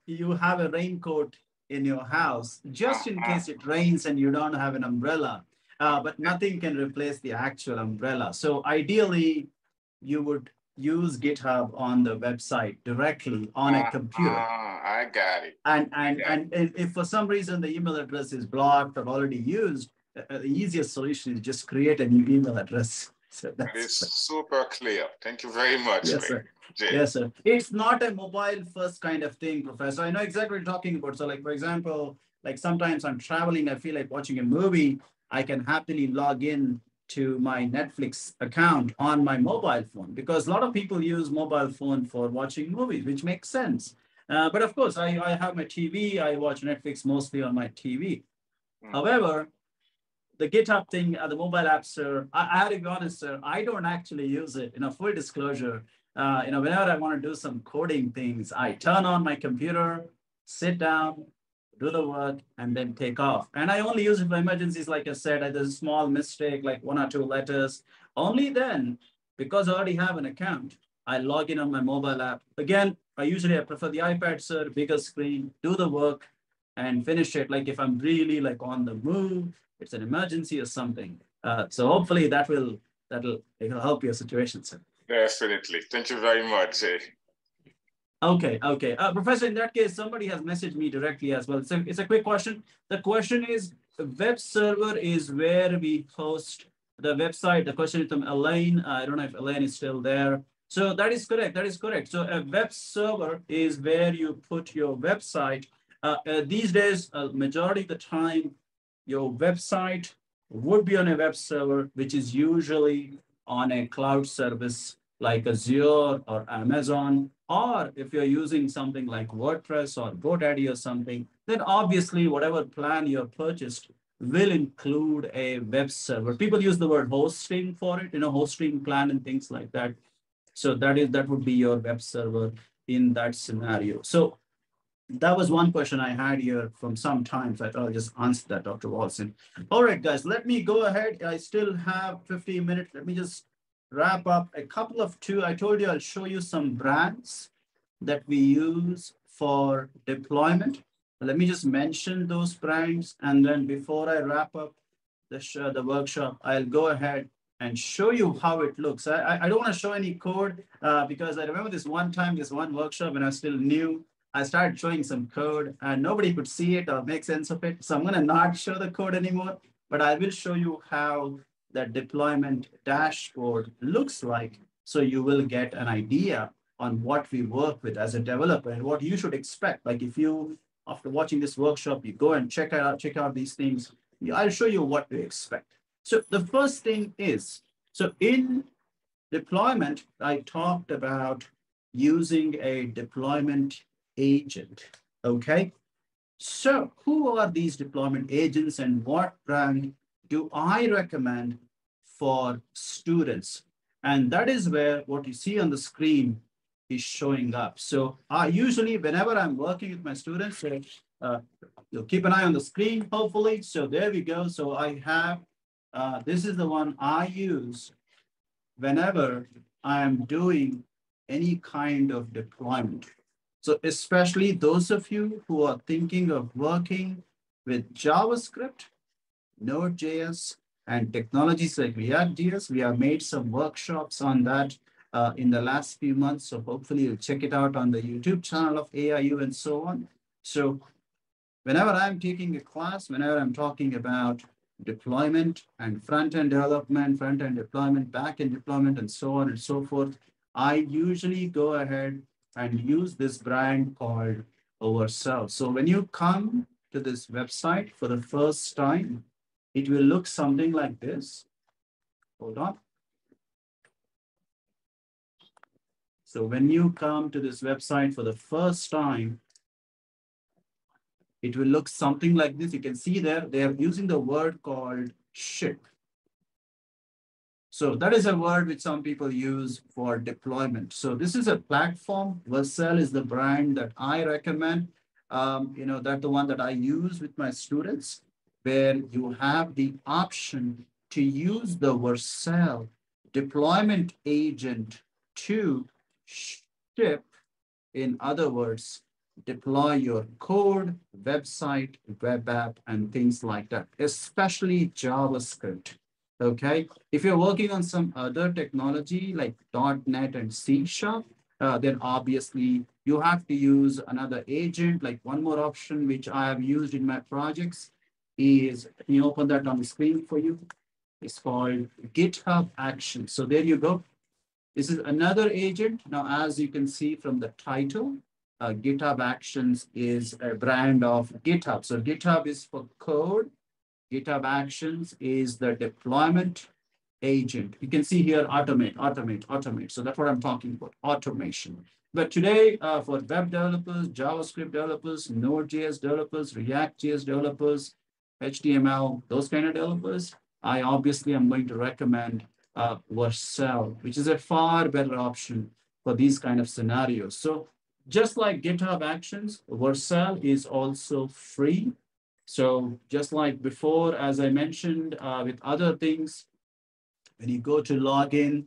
you have a raincoat in your house just in case it rains and you don't have an umbrella. But nothing can replace the actual umbrella. So ideally, you would use GitHub on the website directly on a computer. I got it. And if for some reason the email address is blocked or already used, the easiest solution is just create a new email address. So that is super clear. Thank you very much. Yes, sir. Yes, sir. It's not a mobile first kind of thing, Professor. I know exactly what you're talking about. So like, for example, like sometimes I'm traveling, I feel like watching a movie, I can happily log in to my Netflix account on my mobile phone, because a lot of people use mobile phone for watching movies, which makes sense. But of course, I have my TV. I watch Netflix mostly on my TV. However, the GitHub thing, the mobile app, sir, I have to be honest, sir, I don't actually use it. Full disclosure, whenever I want to do some coding things, I turn on my computer, sit down, do the work, and then take off. And I only use it for emergencies. Like I said, there's a small mistake, like 1 or 2 letters. Only then, because I already have an account, I log in on my mobile app. Again, I prefer the iPad, sir, bigger screen, do the work, and finish it. Like if I'm really like on the move, it's an emergency or something. So hopefully that'll help your situation, sir. Definitely. Thank you very much, Jay. Okay. Professor, in that case, somebody has messaged me directly as well. So it's a quick question. The question is, web server is where we host the website. The question is from Elaine. I don't know if Elaine is still there. So that is correct. That is correct. So a web server is where you put your website. These days, majority of the time, your website would be on a web server, which is usually on a cloud service like Azure or Amazon, or if you're using something like WordPress or GoDaddy or something, then obviously whatever plan you have purchased will include a web server. People use the word hosting for it, hosting plan and things like that. So that would be your web server in that scenario. So that was one question I had here from some time. So I thought I'll just answer that, Dr. Watson. All right, guys, let me go ahead. I still have 15 minutes. Let me just wrap up a couple of two. I told you I'll show you some brands that we use for deployment. Let me just mention those brands. And then before I wrap up the workshop, I'll go ahead and show you how it looks. I don't want to show any code because I remember this one time, this one workshop when I was still new, I started showing some code and nobody could see it or make sense of it. So I'm going to not show the code anymore, but I will show you how that deployment dashboard looks like. So you will get an idea on what we work with as a developer and what you should expect. Like if you, after watching this workshop, you go and check out these things, I'll show you what to expect. So the first thing is, so in deployment, I talked about using a deployment agent, okay? So who are these deployment agents and what brand do I recommend for students? And that is where what you see on the screen is showing up. So usually whenever I'm working with my students, you'll keep an eye on the screen, hopefully. So there we go. So I have, this is the one I use whenever I'm doing any kind of deployment. So especially those of you who are thinking of working with JavaScript, Node.js, and technologies like React.js, we have made some workshops on that in the last few months. So hopefully you'll check it out on the YouTube channel of AIU and so on. So whenever I'm taking a class, whenever I'm talking about deployment and front-end development, front-end deployment, back-end deployment, and so on and so forth, I usually go ahead and use this brand called Vercel. So when you come to this website for the first time, it will look something like this. Hold on. So when you come to this website for the first time, it will look something like this. You can see there, they are using the word called ship. So that is a word which some people use for deployment. So this is a platform. Vercel is the brand that I recommend. That's the one that I use with my students, where you have the option to use the Vercel deployment agent to ship, in other words, deploy your code, website, web app, and things like that, especially JavaScript. Okay, if you're working on some other technology like .NET and C#, then obviously you have to use another agent. Like one more option which I have used in my projects is, can you open that on the screen for you? It's called GitHub Actions. So there you go. This is another agent. Now, as you can see from the title, GitHub Actions is a brand of GitHub. So GitHub is for code. GitHub Actions is the deployment agent. You can see here, automate, automate, automate. So that's what I'm talking about, automation. But today, for web developers, JavaScript developers, Node.js developers, React.js developers, HTML, those kind of developers, I obviously am going to recommend Vercel, which is a far better option for these kind of scenarios. So just like GitHub Actions, Vercel is also free. So just like before, as I mentioned with other things, when you go to log in,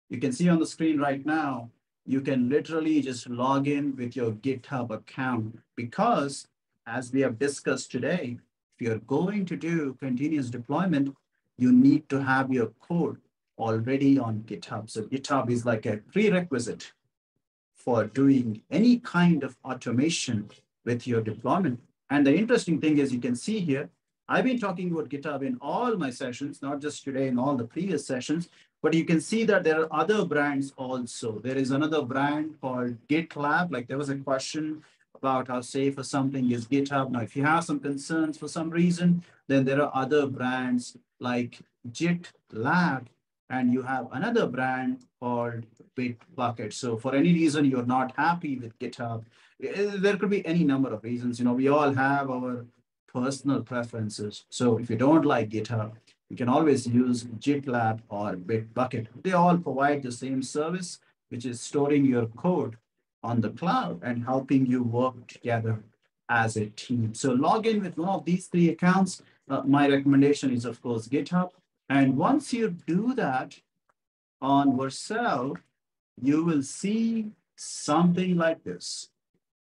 you can see on the screen right now, you can literally just log in with your GitHub account, because as we have discussed today, if you're going to do continuous deployment, you need to have your code already on GitHub. So GitHub is like a prerequisite for doing any kind of automation with your deployment. And the interesting thing is, you can see here, I've been talking about GitHub in all my sessions, not just today, in all the previous sessions, but you can see that there are other brands also. There is another brand called GitLab. Like there was a question about how safe or something is GitHub. Now, if you have some concerns for some reason, then there are other brands like GitLab, and you have another brand called Bitbucket. So for any reason you're not happy with GitHub, there could be any number of reasons. We all have our personal preferences. So if you don't like GitHub, you can always use GitLab or Bitbucket. They all provide the same service, which is storing your code on the cloud and helping you work together as a team. So log in with one of these three accounts. My recommendation is, of course, GitHub. And once you do that on Vercel, you will see something like this.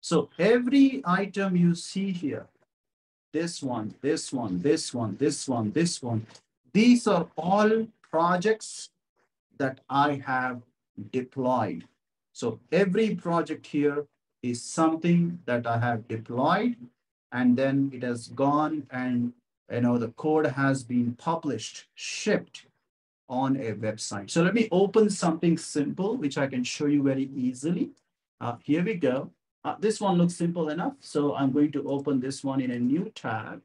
So every item you see here, this one, this one, this one, this one, this one, these are all projects that I have deployed. So every project here is something that I have deployed, and then it has gone and the code has been published, shipped on a website. So let me open something simple, which I can show you very easily. Here we go. This one looks simple enough. So I'm going to open this one in a new tab.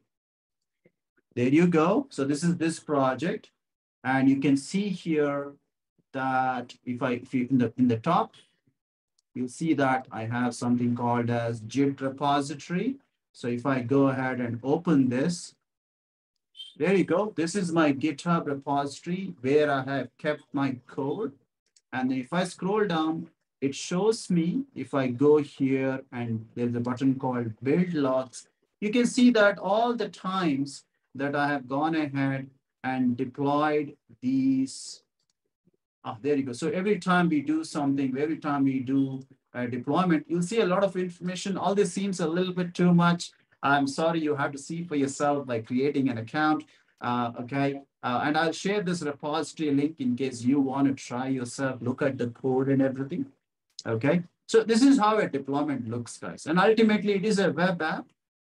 There you go. So this is this project. And you can see here that if you in the top, you'll see that I have something called as Git repository. So if I go ahead and open this, there you go. This is my GitHub repository where I have kept my code. And if I scroll down, it shows me, if I go here and there's a button called build logs, you can see that all the times that I have gone ahead and deployed these. There you go. So every time we do something, every time we do a deployment, you'll see a lot of information. All this seems a little bit too much. I'm sorry, you have to see for yourself by creating an account. Okay. And I'll share this repository link in case you want to try yourself, look at the code and everything. Okay. So this is how a deployment looks, guys. And ultimately, it is a web app.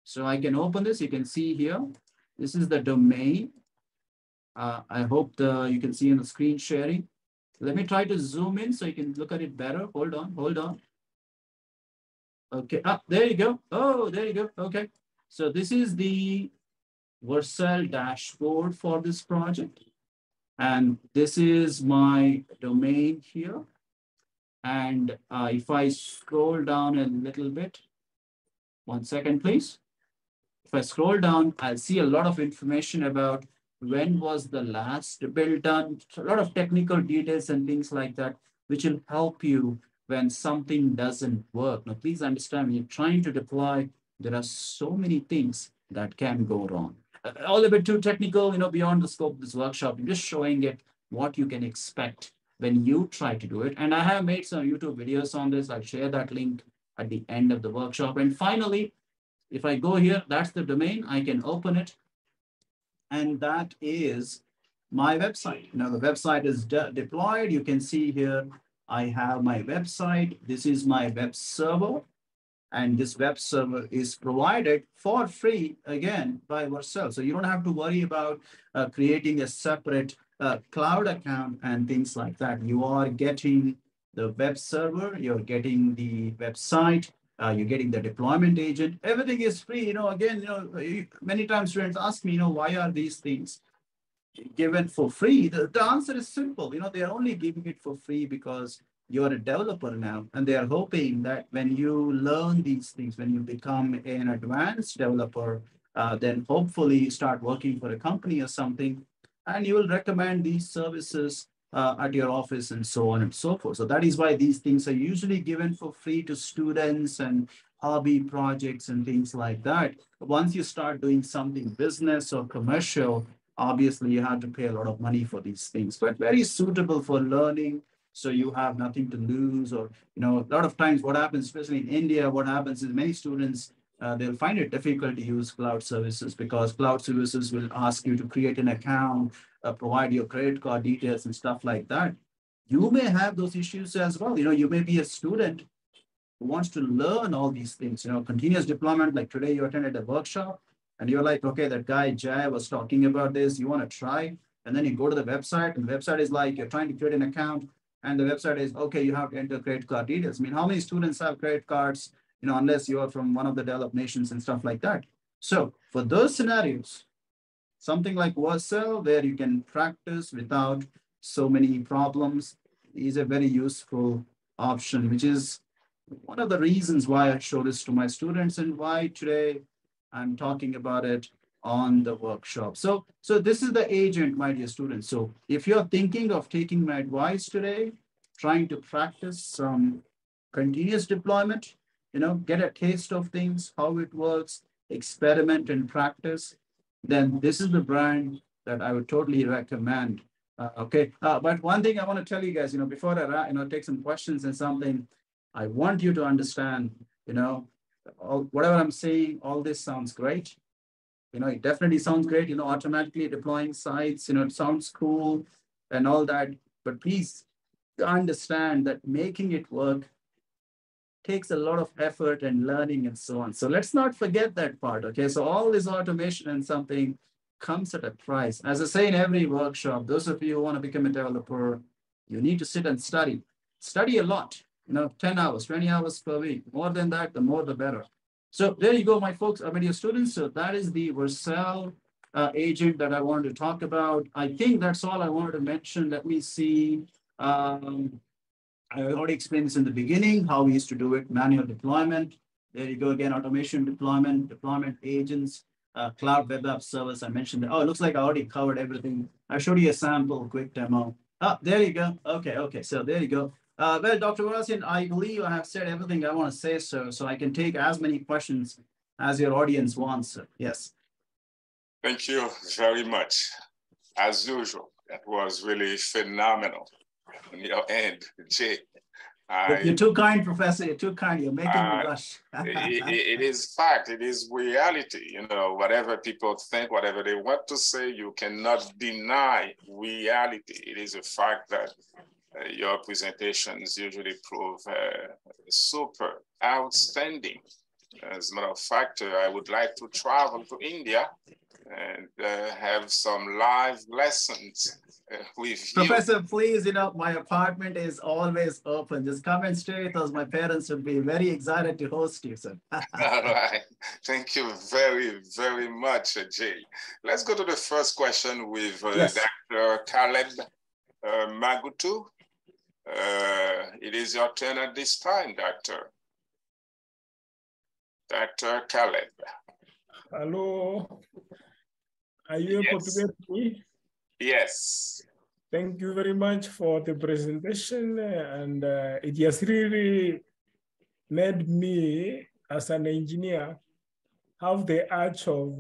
So I can open this. You can see here. This is the domain. I hope you can see in the screen sharing. Let me try to zoom in so you can look at it better. Hold on. Okay, there you go. Oh, there you go. Okay. So this is the Vercel dashboard for this project. And this is my domain here. And if I scroll down a little bit, 1 second, please. If I scroll down, I'll see a lot of information about when was the last build done, a lot of technical details and things like that, which will help you when something doesn't work. Now, please understand, when you're trying to deploy, there are so many things that can go wrong. All a bit too technical, beyond the scope of this workshop. I'm just showing it what you can expect when you try to do it. And I have made some YouTube videos on this. I'll share that link at the end of the workshop. And finally, if I go here, that's the domain. I can open it. And that is my website. Now the website is deployed. You can see here, I have my website. This is my web server. And this web server is provided for free, again, by Vercel. So you don't have to worry about creating a separate cloud account and things like that. You are getting the web server, you're getting the website, you're getting the deployment agent. Everything is free. Many times students ask me, why are these things given for free? The answer is simple. They are only giving it for free because you're a developer now, and they are hoping that when you learn these things, when you become an advanced developer, then hopefully you start working for a company or something, and you will recommend these services at your office and so on and so forth. So that is why these things are usually given for free to students and hobby projects and things like that. Once you start doing something business or commercial, obviously you have to pay a lot of money for these things, but very suitable for learning. So you have nothing to lose, or, a lot of times what happens, especially in India, what happens is many students, they'll find it difficult to use cloud services because cloud services will ask you to create an account, provide your credit card details and stuff like that. You may have those issues as well. You may be a student who wants to learn all these things, continuous deployment, like today you attended a workshop. and you're like, okay, that guy Jay was talking about this, you want to try, and then you go to the website, and the website is like, you're trying to create an account, and the website is, okay, you have to enter credit card details. I mean, how many students have credit cards, unless you are from one of the developed nations and stuff like that. So for those scenarios, something like Vercel, where you can practice without so many problems, is a very useful option, which is one of the reasons why I show this to my students and why today I'm talking about it on the workshop. So this is the agent, my dear students. So if you're thinking of taking my advice today, trying to practice some continuous deployment, get a taste of things, how it works, experiment and practice, then this is the brand that I would totally recommend. Okay, but one thing I want to tell you guys, before I take some questions and something, I want you to understand, whatever I'm saying, all this sounds great. It definitely sounds great, automatically deploying sites, it sounds cool and all that. But please understand that making it work takes a lot of effort and learning and so on. So let's not forget that part, okay? So all this automation and something comes at a price. As I say in every workshop, those of you who want to become a developer, you need to sit and study. Study a lot, 10 hours, 20 hours per week. More than that, the more the better. So there you go, my folks, I mean, your students. So that is the Vercel agent that I wanted to talk about. I think that's all I wanted to mention. Let me see. I already explained this in the beginning, how we used to do it, manual deployment. There you go again, automation deployment, deployment agents, cloud web app service. I mentioned that. Oh, it looks like I already covered everything. I showed you a sample, quick demo. Oh, there you go. Okay. So there you go. Well, Dr. Vijayasimha, I believe I have said everything I want to say, so I can take as many questions as your audience wants. Sir. Yes. Thank you very much. As usual, that was really phenomenal on your end, Jay. You're too kind, Professor. You're too kind. You're making me blush. It is fact. It is reality. Whatever people think, whatever they want to say, you cannot deny reality. It is a fact that your presentations usually prove super outstanding. As a matter of fact, I would like to travel to India and have some live lessons with you. Professor, please, my apartment is always open. Just come and stay with us. My parents would be very excited to host you, sir. All right. Thank you very, very much, Jay. Let's go to the first question with yes. Dr. Caleb Magutu. It is your turn at this time, Doctor. Dr. Caleb. Hello. Are you able to get me? Yes. Thank you very much for the presentation. And it has really made me, as an engineer, have the urge of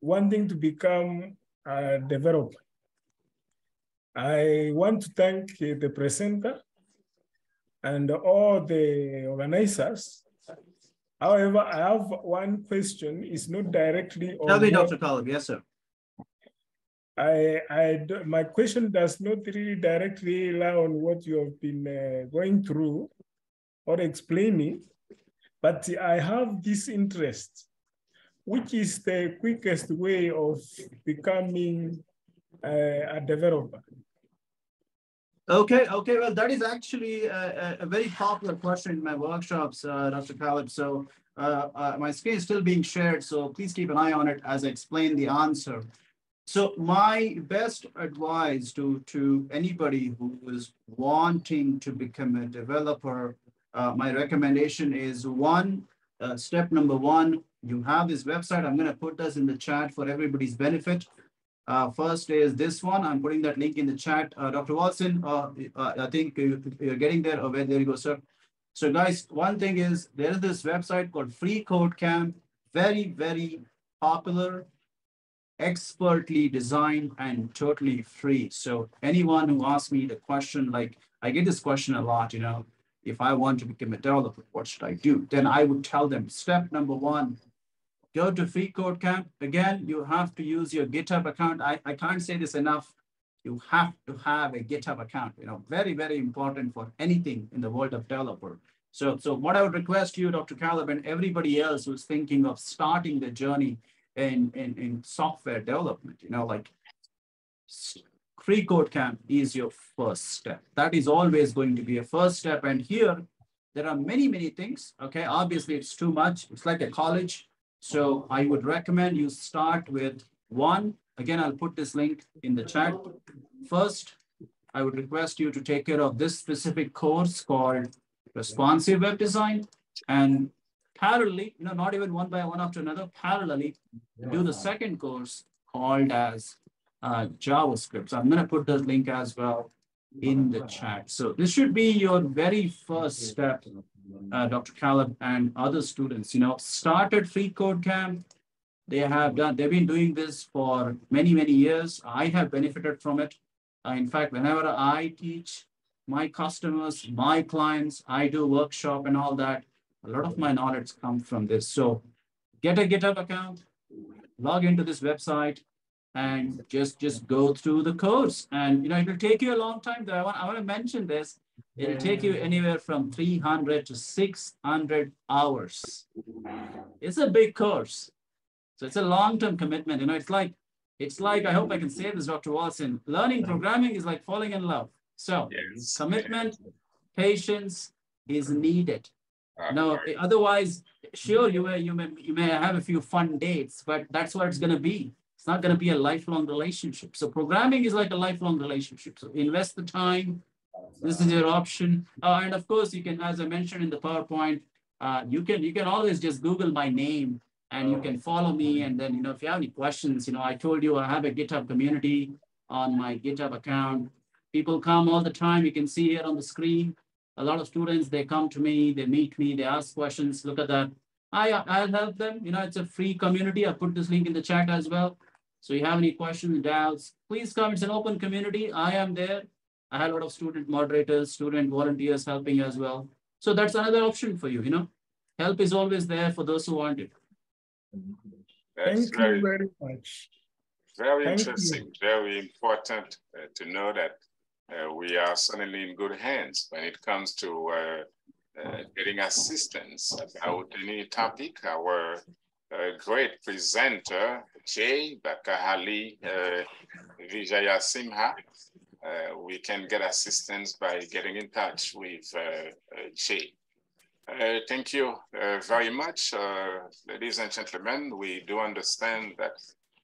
wanting to become a developer. I want to thank the presenter and all the organizers. However, I have one question. It's not directly on. Tell me, Dr. Caleb. Yes, sir. My question does not really directly rely on what you have been going through or explaining, but I have this interest. Which is the quickest way of becoming a developer? Okay. Well, that is actually a very popular question in my workshops, Dr. Caleb. So my screen is still being shared, so please keep an eye on it as I explain the answer. So my best advice to anybody who is wanting to become a developer, my recommendation is step number one, you have this website. I'm going to put this in the chat for everybody's benefit. First is this one. I'm putting that link in the chat. Dr. Watson, I think you're getting there. Oh, there you go, sir. So guys, one thing is there is this website called Free Code Camp. Very, very popular, expertly designed and totally free. So anyone who asks me the question, like I get this question a lot, if I want to become a developer, what should I do? Then I would tell them step number one, go to Free Code Camp. Again, you have to use your GitHub account. I can't say this enough. You have to have a GitHub account, very, very important for anything in the world of developer. So what I would request you, Dr. Caleb, and everybody else who's thinking of starting the journey in software development, like free code camp is your first step. That is always going to be a first step. And here, there are many, many things. Okay, obviously it's too much. It's like a college. So I would recommend you start with one. Again, I'll put this link in the chat. First, I would request you to take care of this specific course called Responsive Web Design. And parallelly, not even one by one after another, parallelly, do the second course called as JavaScript. So I'm going to put the link as well in the chat. So this should be your very first step, Dr. Caleb and other students. Started Free Code Camp. They've been doing this for many, many years. I have benefited from it. In fact, whenever I teach my customers, my clients, I do workshop and all that, a lot of my knowledge comes from this. So get a GitHub account, log into this website, and just go through the course. And it will take you a long time. I want to mention this. It'll take you anywhere from 300 to 600 hours. It's a big course. So it's a long-term commitment. It's like, I hope I can say this, Dr. Watson, learning programming is like falling in love. So commitment, patience is needed. No, otherwise, sure, you may have a few fun dates, but that's what it's going to be. It's not going to be a lifelong relationship. So programming is like a lifelong relationship. So invest the time. This is your option. And of course, you can, as I mentioned in the PowerPoint, you can always just Google my name and you can follow me. And then, if you have any questions, I told you I have a GitHub community on my GitHub account. People come all the time. You can see here on the screen. A lot of students, they come to me, they meet me, they ask questions. Look at that. I'll help them. It's a free community. I put this link in the chat as well. So you have any questions, doubts, please come. It's an open community. I am there. I have a lot of student moderators, student volunteers helping as well. So that's another option for you, Help is always there for those who want it. That's Thank you very much. Very interesting, very important to know that we are certainly in good hands when it comes to getting assistance about any topic. Our great presenter, Jay Vijayasimha, we can get assistance by getting in touch with Jay. Thank you very much, ladies and gentlemen. We do understand that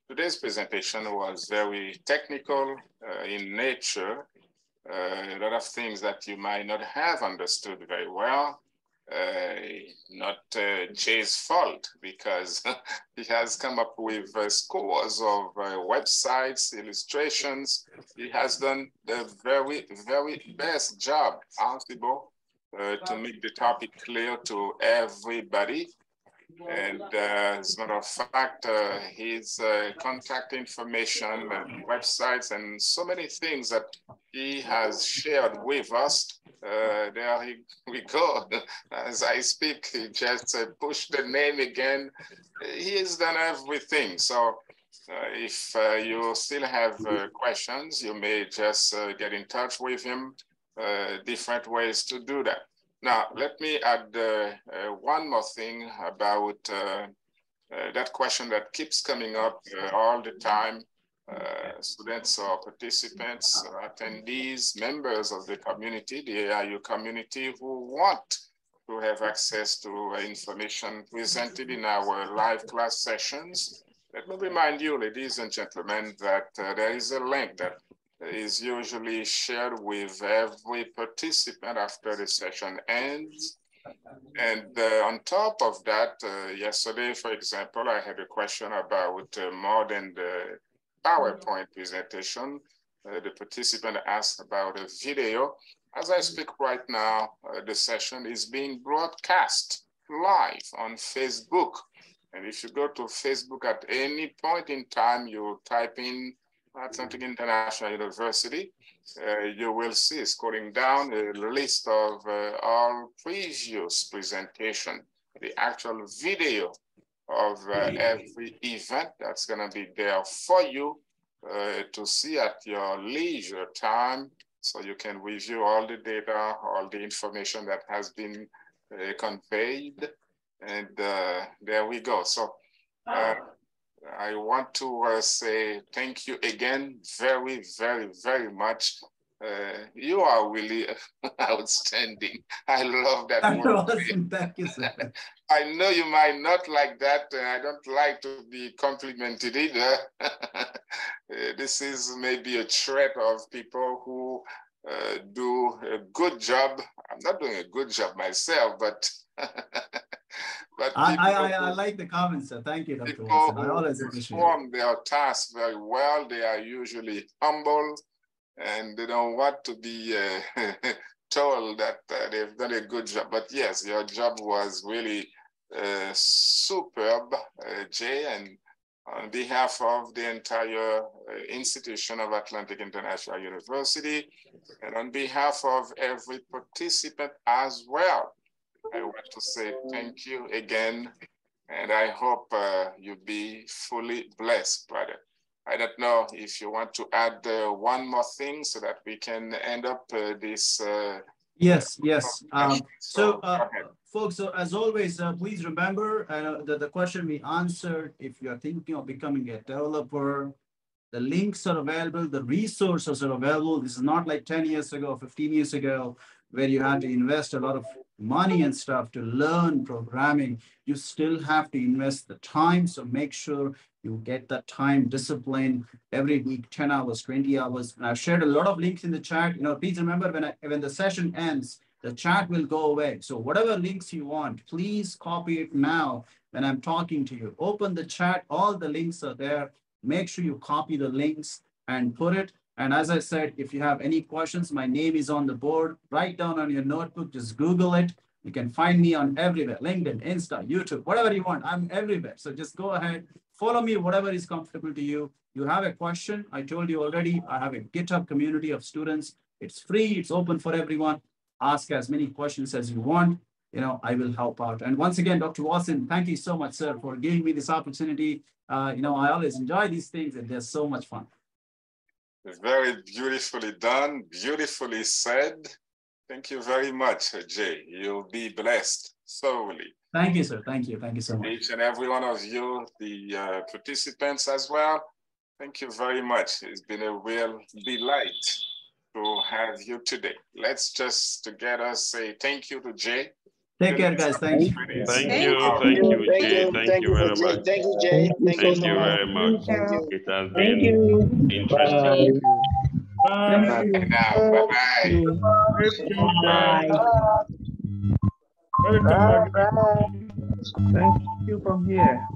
today's presentation was very technical in nature. A lot of things that you might not have understood very well. Not Jay's fault, because he has come up with scores of websites, illustrations. He has done the very, very best job possible to make the topic clear to everybody. And as a matter of fact, his contact information and websites and so many things that he has shared with us, there we go. As I speak, he just pushed the name again. He has done everything. So if you still have questions, you may just get in touch with him. Different ways to do that. Now, let me add one more thing about that question that keeps coming up all the time. Students or participants, attendees, members of the community, the AIU community, who want to have access to information presented in our live class sessions. Let me remind you, ladies and gentlemen, that there is a link that is usually shared with every participant after the session ends. And on top of that, yesterday, for example, I had a question about more than the PowerPoint presentation. The participant asked about a video. As I speak right now, the session is being broadcast live on Facebook. And if you go to Facebook at any point in time, you type in Atlantic International University, you will see scrolling down a list of all previous presentation, the actual video of every event that's going to be there for you to see at your leisure time, so you can review all the data, all the information that has been conveyed. And there we go. So I want to say thank you again very, very, very much. You are really outstanding. I love that word. Awesome. Thank you, sir. I know you might not like that. I don't like to be complimented either. This is maybe a trait of people who do a good job. I'm not doing a good job myself, but but I like the comments, sir. Thank you, Dr. Watson. I always appreciate it. Perform their tasks very well. They are usually humble, and they don't want to be told that they've done a good job. But yes, your job was really superb, Jay, and on behalf of the entire institution of Atlantic International University, and on behalf of every participant as well, I want to say thank you again, and I hope you be fully blessed, brother. I don't know if you want to add one more thing so that we can end up this. Yes. Folks, so as always, please remember that the question we answered, if you're thinking of becoming a developer, the links are available, the resources are available. This is not like 10 years ago, 15 years ago, where you had to invest a lot of money and stuff to learn programming. You still have to invest the time. So make sure you get that time discipline every week, 10 hours, 20 hours. And I've shared a lot of links in the chat. Please remember when the session ends, the chat will go away. So whatever links you want, please copy it now when I'm talking to you. Open the chat, all the links are there. Make sure you copy the links and put it. And as I said, if you have any questions, my name is on the board. Write down on your notebook, just Google it. You can find me on everywhere, LinkedIn, Insta, YouTube, whatever you want. I'm everywhere. So just go ahead, follow me, whatever is comfortable to you. You have a question, I told you already, I have a GitHub community of students. It's free, it's open for everyone. Ask as many questions as you want. I will help out. And once again, Dr. Watson, thank you so much, sir, for giving me this opportunity. I always enjoy these things and they're so much fun. Very beautifully done, beautifully said. Thank you very much, Jay. You'll be blessed thoroughly. Thank you, sir. Thank you. Thank you so much. Each and every one of you, the participants as well. Thank you very much. It's been a real delight to have you today. Let's just together say thank you to Jay. Take care, guys. Thank you. Thank you, Jay. Thank you very much. Thank you, Jay. Thank you very much. It has been interesting. Bye now. Bye-bye. Bye. Thank you from here.